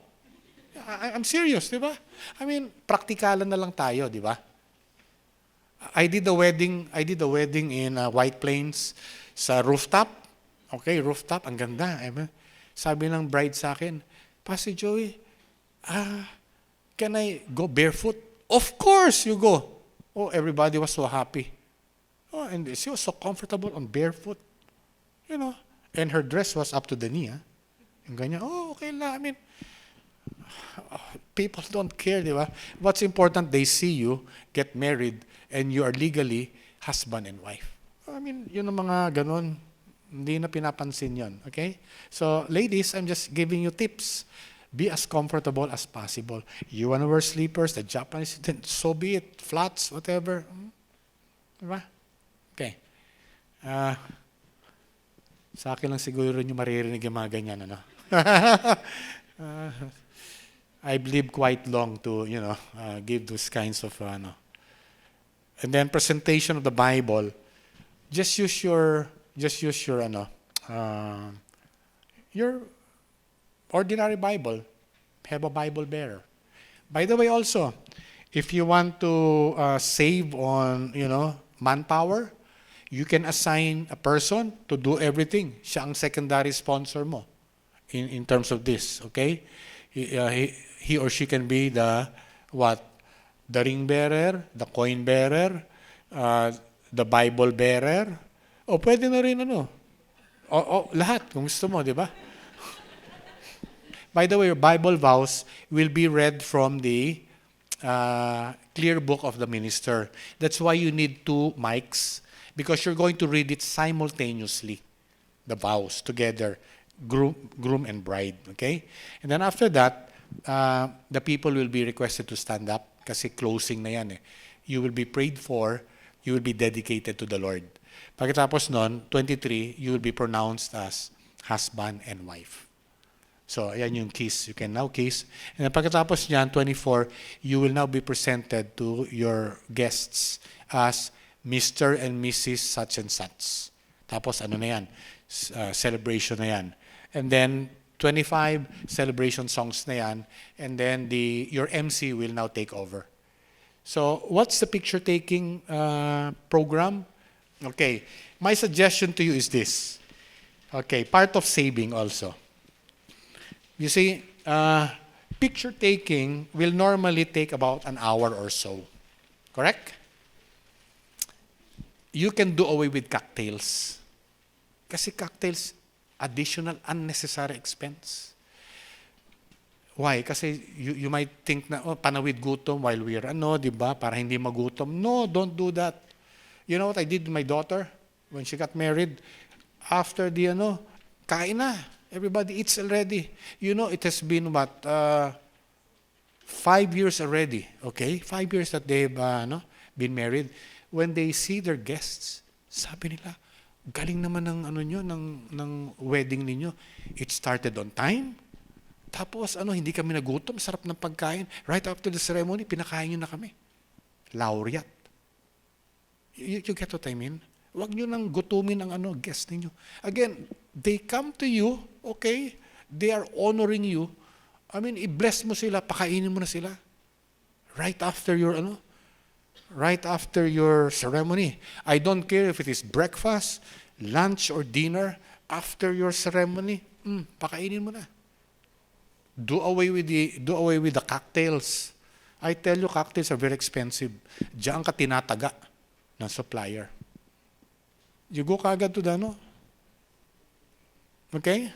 I'm serious, di ba? I mean, praktikalan na lang tayo, di ba? I did the wedding in White Plains sa rooftop. Okay, rooftop, ang ganda. Sabi ng bride sa akin, Pastor Joey, can I go barefoot? Of course, you go. Oh, everybody was so happy. Oh, and she was so comfortable on barefoot. And her dress was up to the knee. And ganyan, oh, okay lang. I mean, people don't care, di ba? What's important, they see you get married and you are legally husband and wife. I mean, yun ang mga ganon. Hindi na pinapansin yun. Okay? So, ladies, I'm just giving you tips. Be as comfortable as possible. You want to wear sleepers, the Japanese, then so be it. Flats, whatever. Diba? Okay. Sa akin lang siguro nyo maririnig yung mga ganyan, I've lived quite long to, give those kinds of, And then presentation of the Bible. Just use your ordinary Bible. Have a Bible bearer. By the way, also, if you want to save on, manpower, you can assign a person to do everything. Siya ang secondary sponsor mo in terms of this, okay? He or she can be the ring bearer, the coin bearer, the Bible bearer. O pwede na rin lahat kung gusto mo, di ba? By the way, your Bible vows will be read from the clear book of the minister. That's why you need 2 mics, because you're going to read it simultaneously, the vows together, groom and bride. Okay? And then after that, the people will be requested to stand up kasi closing na yan. You will be prayed for, you will be dedicated to the Lord. Pagkatapos nun, 23, you will be pronounced as husband and wife. So, ayan yung kiss. You can now kiss. And pagkatapos niyan, 24, you will now be presented to your guests as Mr. and Mrs. such and such. Tapos ano na yan? Celebration na yan. And then, 25, celebration songs na yan. And then, your MC will now take over. So, what's the picture-taking program? Okay. My suggestion to you is this. Okay, part of saving also. You see, picture-taking will normally take about an hour or so. Correct? You can do away with cocktails. Kasi cocktails, additional unnecessary expense. Why? Kasi you might think na, panawid gutom while we're, di ba? Para hindi magutom. No, don't do that. You know what I did with my daughter when she got married? After kain na. Everybody eats already. It has been 5 years already. Okay? 5 years that they've been married. When they see their guests, sabi nila, galing naman ng wedding ninyo. It started on time. Tapos hindi kami nagutom, sarap ng pagkain. Right after the ceremony, pinakain nyo na kami. Laureate. You get what I mean? Huwag nyo nang gutumin ang guest ninyo. Again, they come to you, okay? They are honoring you. I mean, i-bless mo sila, pakainin mo na sila. Right after your ceremony. I don't care if it is breakfast, lunch, or dinner. After your ceremony, pakainin mo na. Do away with the cocktails. I tell you, cocktails are very expensive. Diyan ka tinataga ng supplier. You go kagad to okay?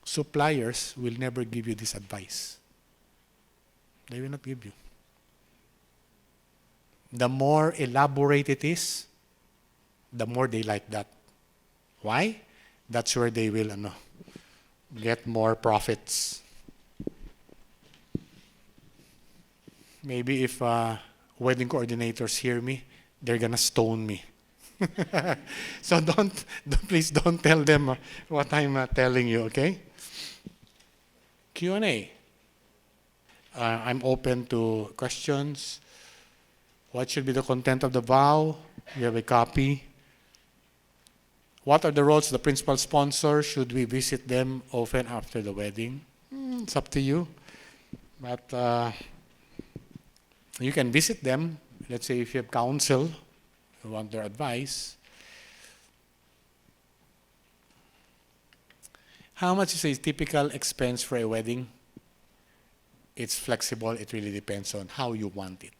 Suppliers will never give you this advice. They will not give you. The more elaborate it is, the more they like that. Why? That's where they will get more profits. Maybe if wedding coordinators hear me, they're gonna stone me. So please don't tell them what I'm telling you, okay? Q&A. I'm open to questions. What should be the content of the vow? You have a copy. What are the roles of the principal sponsor? Should we visit them often after the wedding? It's up to you. But you can visit them. Let's say if you have counsel, you want their advice. How much is a typical expense for a wedding? It's flexible. It really depends on how you want it.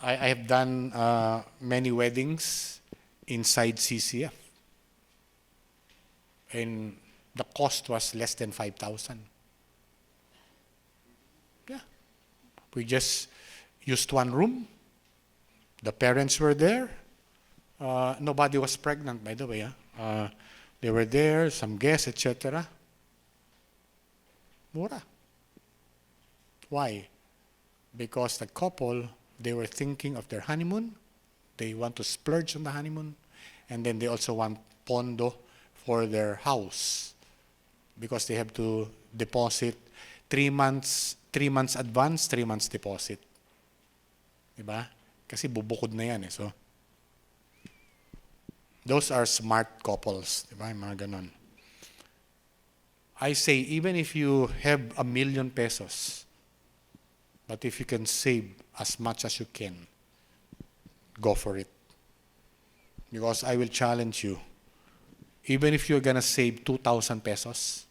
I have done many weddings inside CCF. And the cost was less than 5,000. Yeah. We just used one room. The parents were there. Nobody was pregnant, by the way. They were there, some guests, etc. Mura. Why? Because the couple, they were thinking of their honeymoon. They want to splurge on the honeymoon. And then they also want pondo for their house. Because they have to deposit 3 months advance, 3 months deposit. Diba? Kasi bubukod na yan. So, those are smart couples. Diba? Mga ganon. I say, even if you have 1 million pesos, but if you can save as much as you can, go for it. Because I will challenge you. Even if you're gonna save 2,000 pesos,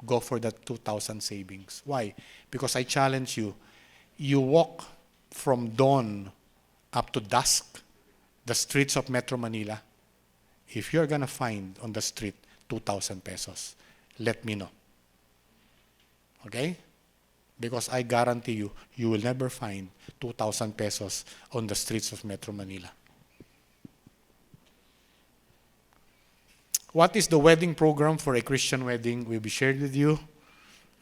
go for that 2,000 savings. Why? Because I challenge you. You walk from dawn up to dusk, the streets of Metro Manila. If you're gonna find on the street 2,000 pesos, let me know. Okay? Because I guarantee you, you will never find 2,000 pesos on the streets of Metro Manila. What is the wedding program for a Christian wedding? Will be shared with you.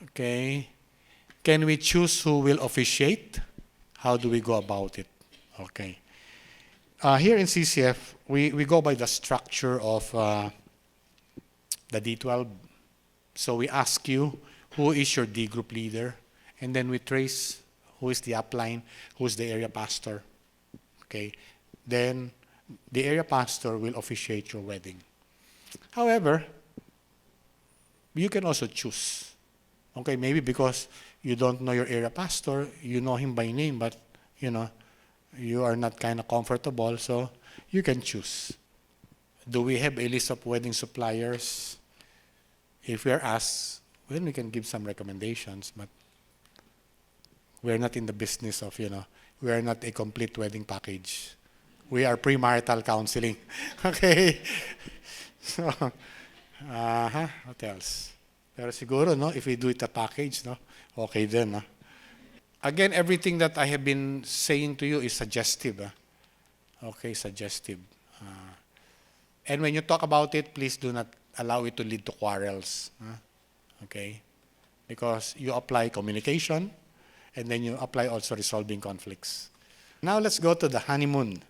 Okay. Can we choose who will officiate? How do we go about it? Okay. Here in CCF, we go by the structure of the D12. So we ask you, who is your D group leader? And then we trace who is the upline, who is the area pastor. Okay? Then the area pastor will officiate your wedding. However, you can also choose. Okay, maybe because you don't know your area pastor, you know him by name, but you are not kind of comfortable, so you can choose. Do we have a list of wedding suppliers? If we are asked, well, we can give some recommendations, but we're not in the business of, we are not a complete wedding package. We are premarital counseling. Okay? So, what else? Pero siguro, no, if we do it a package, no, okay then, no? Again, everything that I have been saying to you is suggestive. Okay, suggestive. And when you talk about it, please do not allow it to lead to quarrels. Okay? Because you apply communication, and then you apply also resolving conflicts. Now let's go to the honeymoon.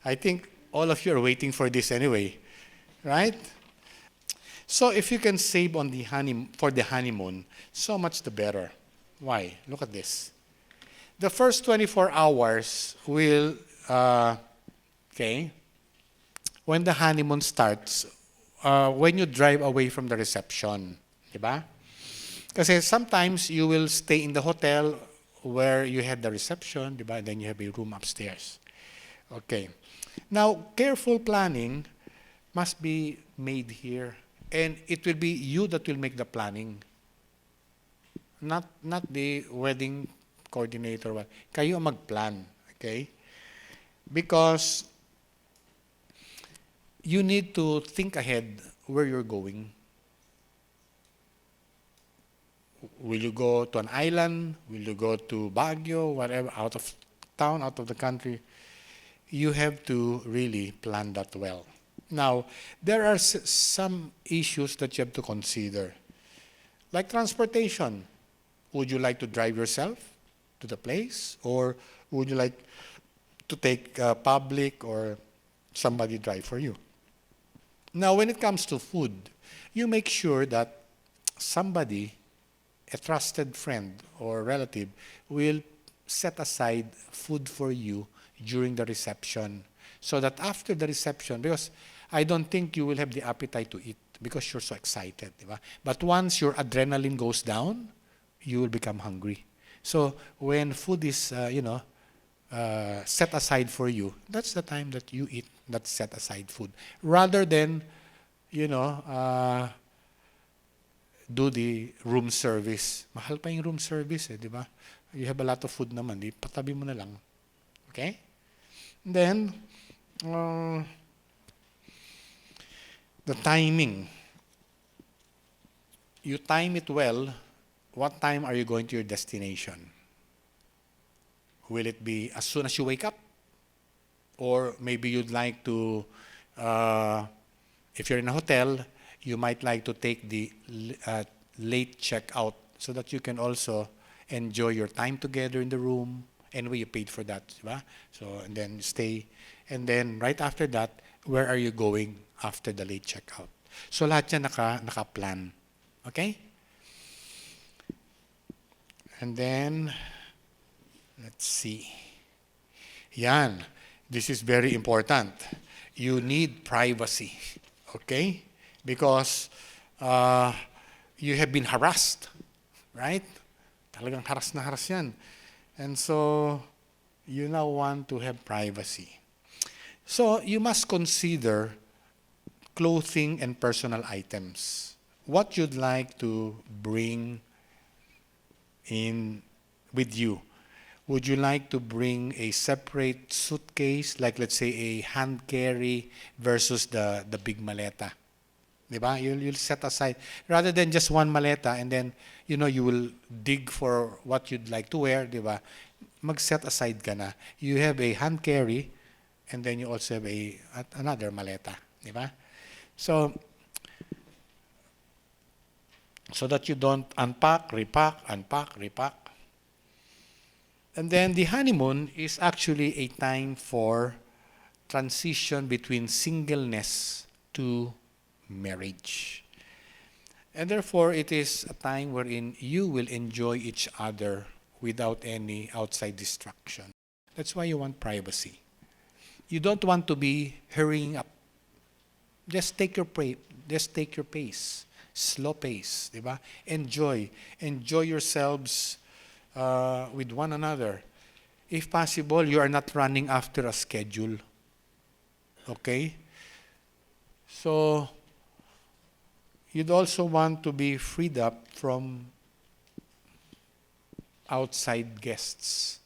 I think all of you are waiting for this anyway, right? So if you can save on for the honeymoon, so much the better. Why? Look at this. The first 24 hours will, when the honeymoon starts, when you drive away from the reception, diba? Kasi sometimes you will stay in the hotel where you had the reception, diba? Then you have a room upstairs. Okay. Now, careful planning must be made here. And it will be you that will make the planning. Not the wedding coordinator. Kayo ang magplan. Okay? Because you need to think ahead where you're going. Will you go to an island? Will you go to Baguio? Whatever, out of town, out of the country? You have to really plan that well. Now, there are some issues that you have to consider. Like transportation. Would you like to drive yourself to the place? Or would you like to take public or somebody drive for you? Now, when it comes to food, you make sure that somebody, a trusted friend or relative, will set aside food for you during the reception. So that after the reception, because I don't think you will have the appetite to eat because you're so excited. Diba? But once your adrenaline goes down, you will become hungry. So when food is, set aside for you, that's the time that you eat that set aside food. Rather than, do the room service. Mahal pa yung room service, di ba? You have a lot of food naman, di patabi mo na lang. Okay? Then, the timing. You time it well. What time are you going to your destination? Will it be as soon as you wake up? Or maybe you'd like to, if you're in a hotel, you might like to take the late checkout so that you can also enjoy your time together in the room. Anyway, you paid for that, diba? So, and then stay. And then right after that, where are you going after the late checkout? So lahat yan naka-plan. Okay? And then, let's see. Yan. This is very important. You need privacy. Okay? Because you have been harassed. Right? Talagang haras na haras yan. And so, you now want to have privacy. So, you must consider clothing and personal items. What you'd like to bring in with you. Would you like to bring a separate suitcase, like let's say a hand carry versus the big maleta? Diba? You'll set aside, rather than just one maleta and then, you will dig for what you'd like to wear, diba? Mag-set aside ka na. You have a hand carry and then you also have another maleta, diba? So that you don't unpack, repack. And then the honeymoon is actually a time for transition between singleness to marriage. And therefore, it is a time wherein you will enjoy each other without any outside distraction. That's why you want privacy. You don't want to be hurrying up. Just take your pace, slow pace, di ba? Enjoy yourselves with one another. If possible, you are not running after a schedule. Okay? So, you'd also want to be freed up from outside guests.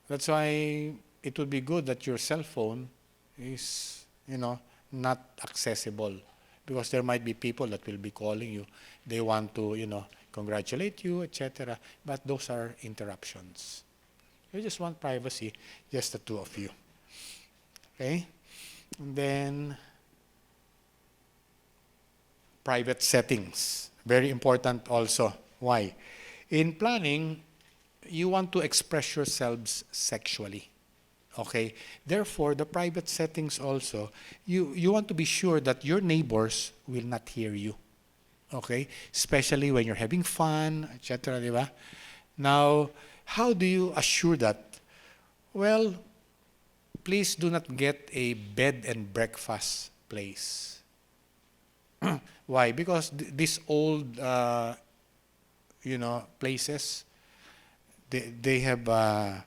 That's why it would be good that your cell phone is, not accessible. Because there might be people that will be calling you. They want to, congratulate you, etc. But those are interruptions. You just want privacy, just the two of you. Okay? And then, private settings. Very important also. Why? In planning, you want to express yourselves sexually. Okay? Therefore, the private settings also, you want to be sure that your neighbors will not hear you. Okay? Especially when you're having fun, etc. Diba? Now, how do you assure that? Well, please do not get a bed and breakfast place. Why? Because these old, places, they have,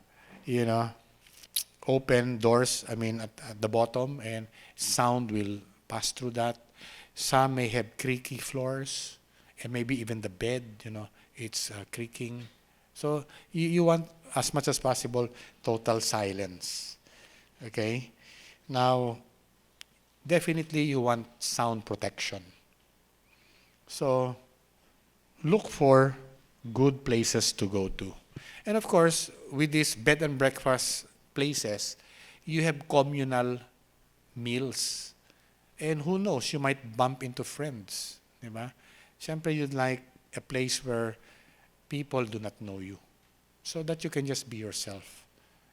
open doors, at the bottom, and sound will pass through that. Some may have creaky floors, and maybe even the bed, it's creaking. So you want, as much as possible, total silence. Okay? Now, definitely you want sound protection. So, look for good places to go to. And of course, with these bed and breakfast places, you have communal meals. And who knows, you might bump into friends. Diba? Siyempre, you'd like a place where people do not know you. So that you can just be yourself.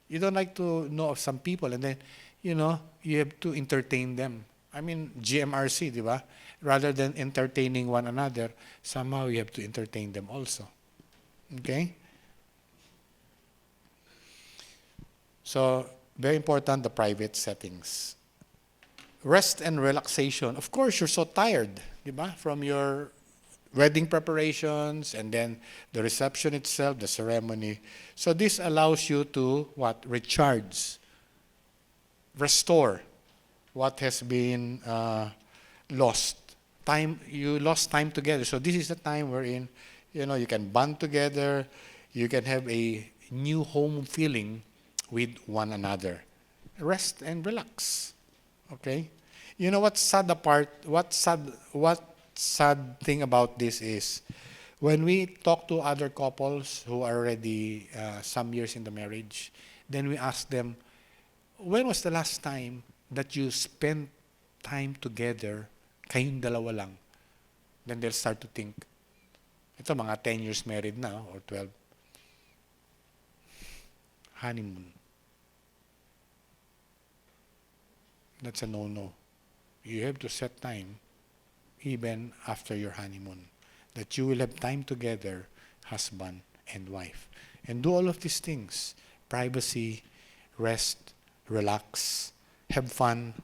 You don't like to know of some people and then, you have to entertain them. GMRC, di ba? Rather than entertaining one another, somehow you have to entertain them also. Okay? So, very important, the private settings. Rest and relaxation. Of course, you're so tired, di ba? From your wedding preparations and then the reception itself, the ceremony. So this allows you to recharge, restore what has been lost. You lost time together. So this is the time wherein, you can bond together, you can have a new home feeling with one another. Rest and relax. Okay? You know what's sad thing about this is when we talk to other couples who are already some years in the marriage, then we ask them, when was the last time that you spent time together, kayong dalawa lang? Then they'll start to think, ito mga 10 years married na or 12. Honeymoon. That's a no-no. You have to set time even after your honeymoon, that you will have time together, husband and wife. And do all of these things. Privacy, rest, relax, have fun,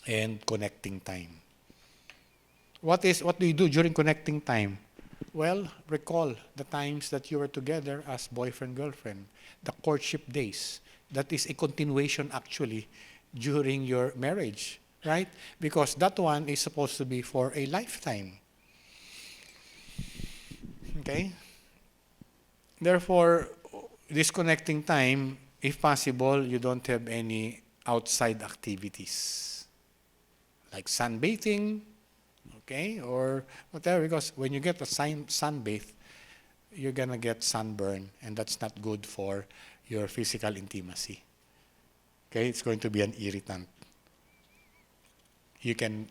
and connecting time. What do you do during connecting time? Well, recall the times that you were together as boyfriend, girlfriend, the courtship days. That is a continuation actually during your marriage. Right? Because that one is supposed to be for a lifetime. Okay? Therefore, this connecting time, if possible, you don't have any outside activities. Like sunbathing, okay? Or whatever, because when you get a sunbath, you're gonna get sunburn, and that's not good for your physical intimacy. Okay? It's going to be an irritant. You can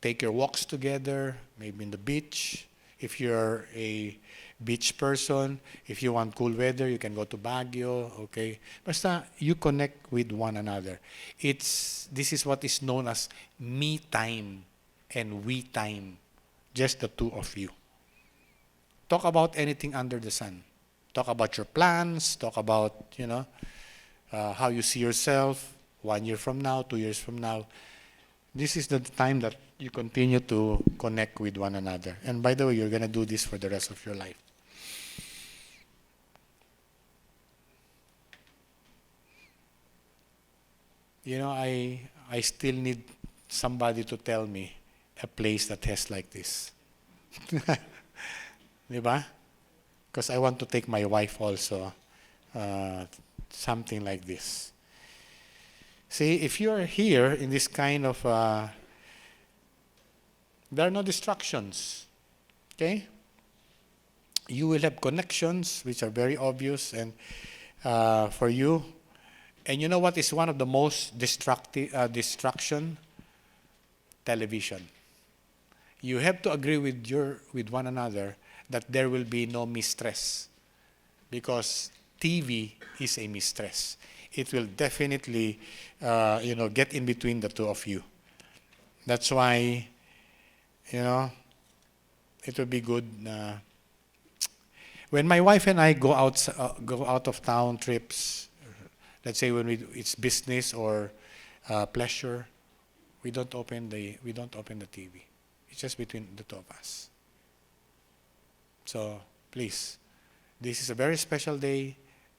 take your walks together, maybe in the beach. If you're a beach person, if you want cool weather, you can go to Baguio, okay? Basta you connect with one another. This is what is known as me time. and we time, just the two of you. Talk about anything under the sun. Talk about your plans. Talk about, how you see yourself 1 year from now, 2 years from now. This is the time that you continue to connect with one another. And by the way, you're going to do this for the rest of your life. I still need somebody to tell me a place that has like this. Diba? Because I want to take my wife also something like this. See, if you are here in this kind of, there are no distractions. Okay? You will have connections which are very obvious and for you. And you know what is one of the most distraction? Television. You have to agree with one another that there will be no mistress, because TV is a mistress. It will definitely, get in between the two of you. That's why, it will be good. When my wife and I go out of town trips, let's say when it's business or pleasure, we don't open the TV. It's just between the two of us. So please, this is a very special day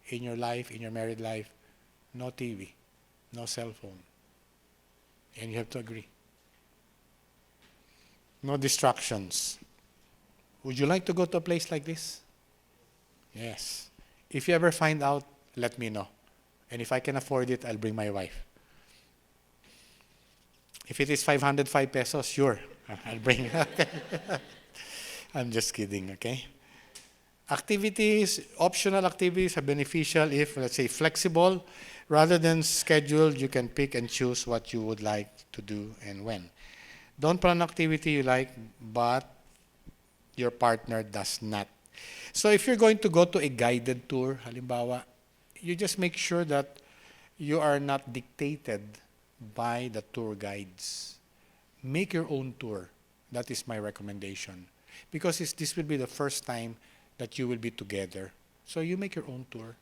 in your life, in your married life. No TV, no cell phone, and you have to agree. No distractions. Would you like to go to a place like this? Yes. If you ever find out, let me know. And if I can afford it, I'll bring my wife. If it is 505 pesos, sure, I'll bring it. I'm just kidding, okay? Activities, optional activities are beneficial if, let's say, flexible. Rather than scheduled, you can pick and choose what you would like to do and when. Don't plan activity you like, but your partner does not. So if you're going to go to a guided tour, halimbawa, you just make sure that you are not dictated by the tour guides. Make your own tour. That is my recommendation. Because this will be the first time that you will be together. So you make your own tour.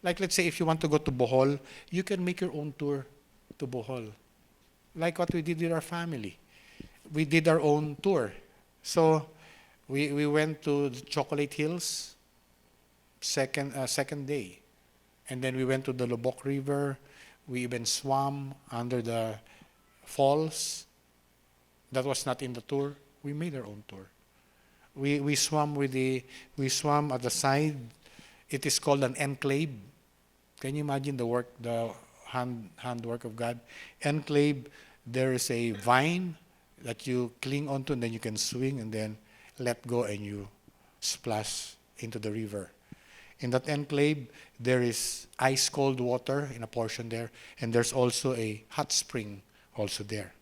Like let's say if you want to go to Bohol, you can make your own tour to Bohol. Like what we did with our family. We did our own tour. So we went to the Chocolate Hills second day. And then we went to the Lubbock River. We even swam under the falls. That was not in the tour. We made our own tour. We swam at the side. It is called an enclave. Can you imagine the handwork of God? Enclave, there is a vine that you cling onto, and then you can swing and then let go and you splash into the river. In that enclave, there is ice cold water in a portion there, and there's also a hot spring also there.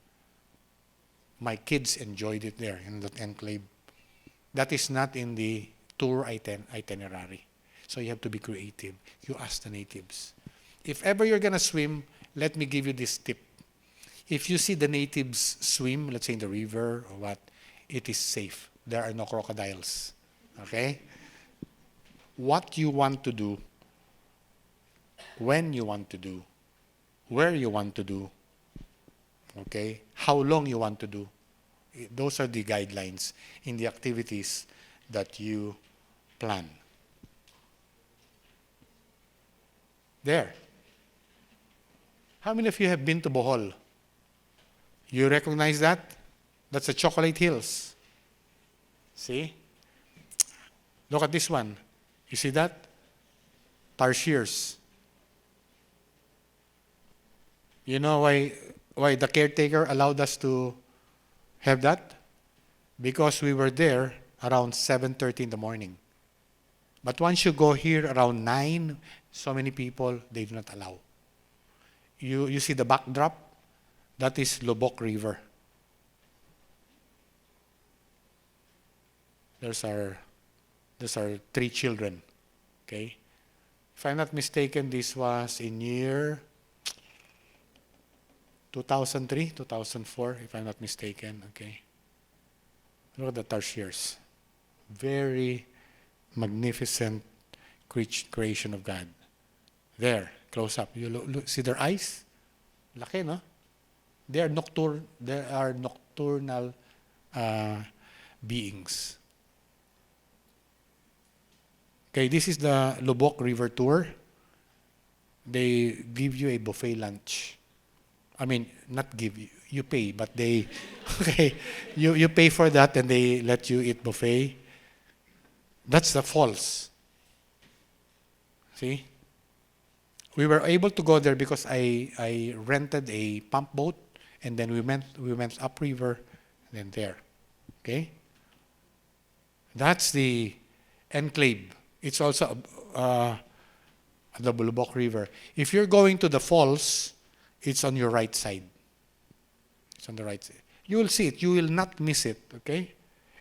My kids enjoyed it there in that enclave. That is not in the tour itinerary. So you have to be creative. You ask the natives. If ever you're going to swim, let me give you this tip. If you see the natives swim, let's say in the river or what, it is safe. There are no crocodiles. Okay? What you want to do, when you want to do, where you want to do, okay, how long you want to do. Those are the guidelines in the activities that you plan. There. How many of you have been to Bohol? You recognize that? That's the Chocolate Hills. See? Look at this one. You see that? Tarsiers. You know why the caretaker allowed us to have that? Because we were there around 7:30 in the morning. But once you go here around 9, so many people, they do not allow. You see the backdrop? That is Lubbock River. There's our 3 children. Okay? If I'm not mistaken, this was in year 2003, 2004, if I'm not mistaken. Okay. Look at the tarsiers. Very magnificent creation of God. There, close up. You look, see their eyes? Laki, no? They are nocturnal beings. Okay, this is the Lubbock River tour. They give you a buffet lunch. I mean, not give you, you pay, but they, okay, you pay for that and they let you eat buffet. That's the falls. See? We were able to go there because I rented a pump boat and then we went upriver and then there. Okay? That's the enclave. It's also the Lubbock River. If you're going to the falls, it's on your right side. It's on the right side. You will see it. You will not miss it. Okay?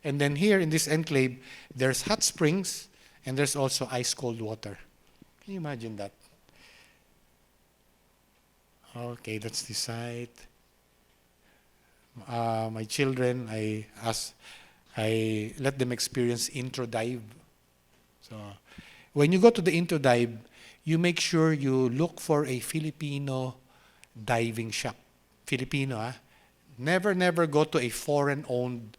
And then here in this enclave, there's hot springs and there's also ice cold water. Can you imagine that? Okay, that's the site. My children, I let them experience intro dive. So when you go to the intro dive, you make sure you look for a Filipino diving shop. Filipino, ah? Never go to a foreign-owned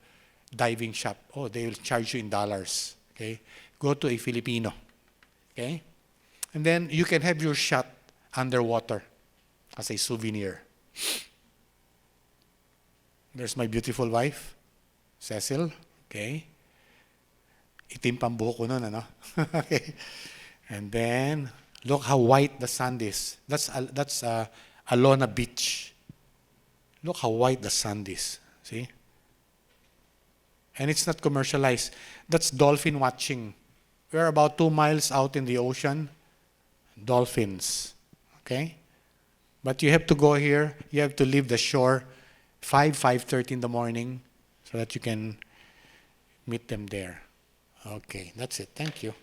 diving shop. Oh, they will charge you in dollars. Okay? Go to a Filipino. Okay? And then you can have your shot underwater as a souvenir. There's my beautiful wife, Cecil. Okay? Itim pang buhok ko nun, ano? Okay. And then, look how white the sand is. That's Alona Beach. Look how white the sand is. See? And it's not commercialized. That's dolphin watching. We're about 2 miles out in the ocean. Dolphins. Okay? But you have to go here. You have to leave the shore 5:30 in the morning so that you can meet them there. Okay, that's it. Thank you.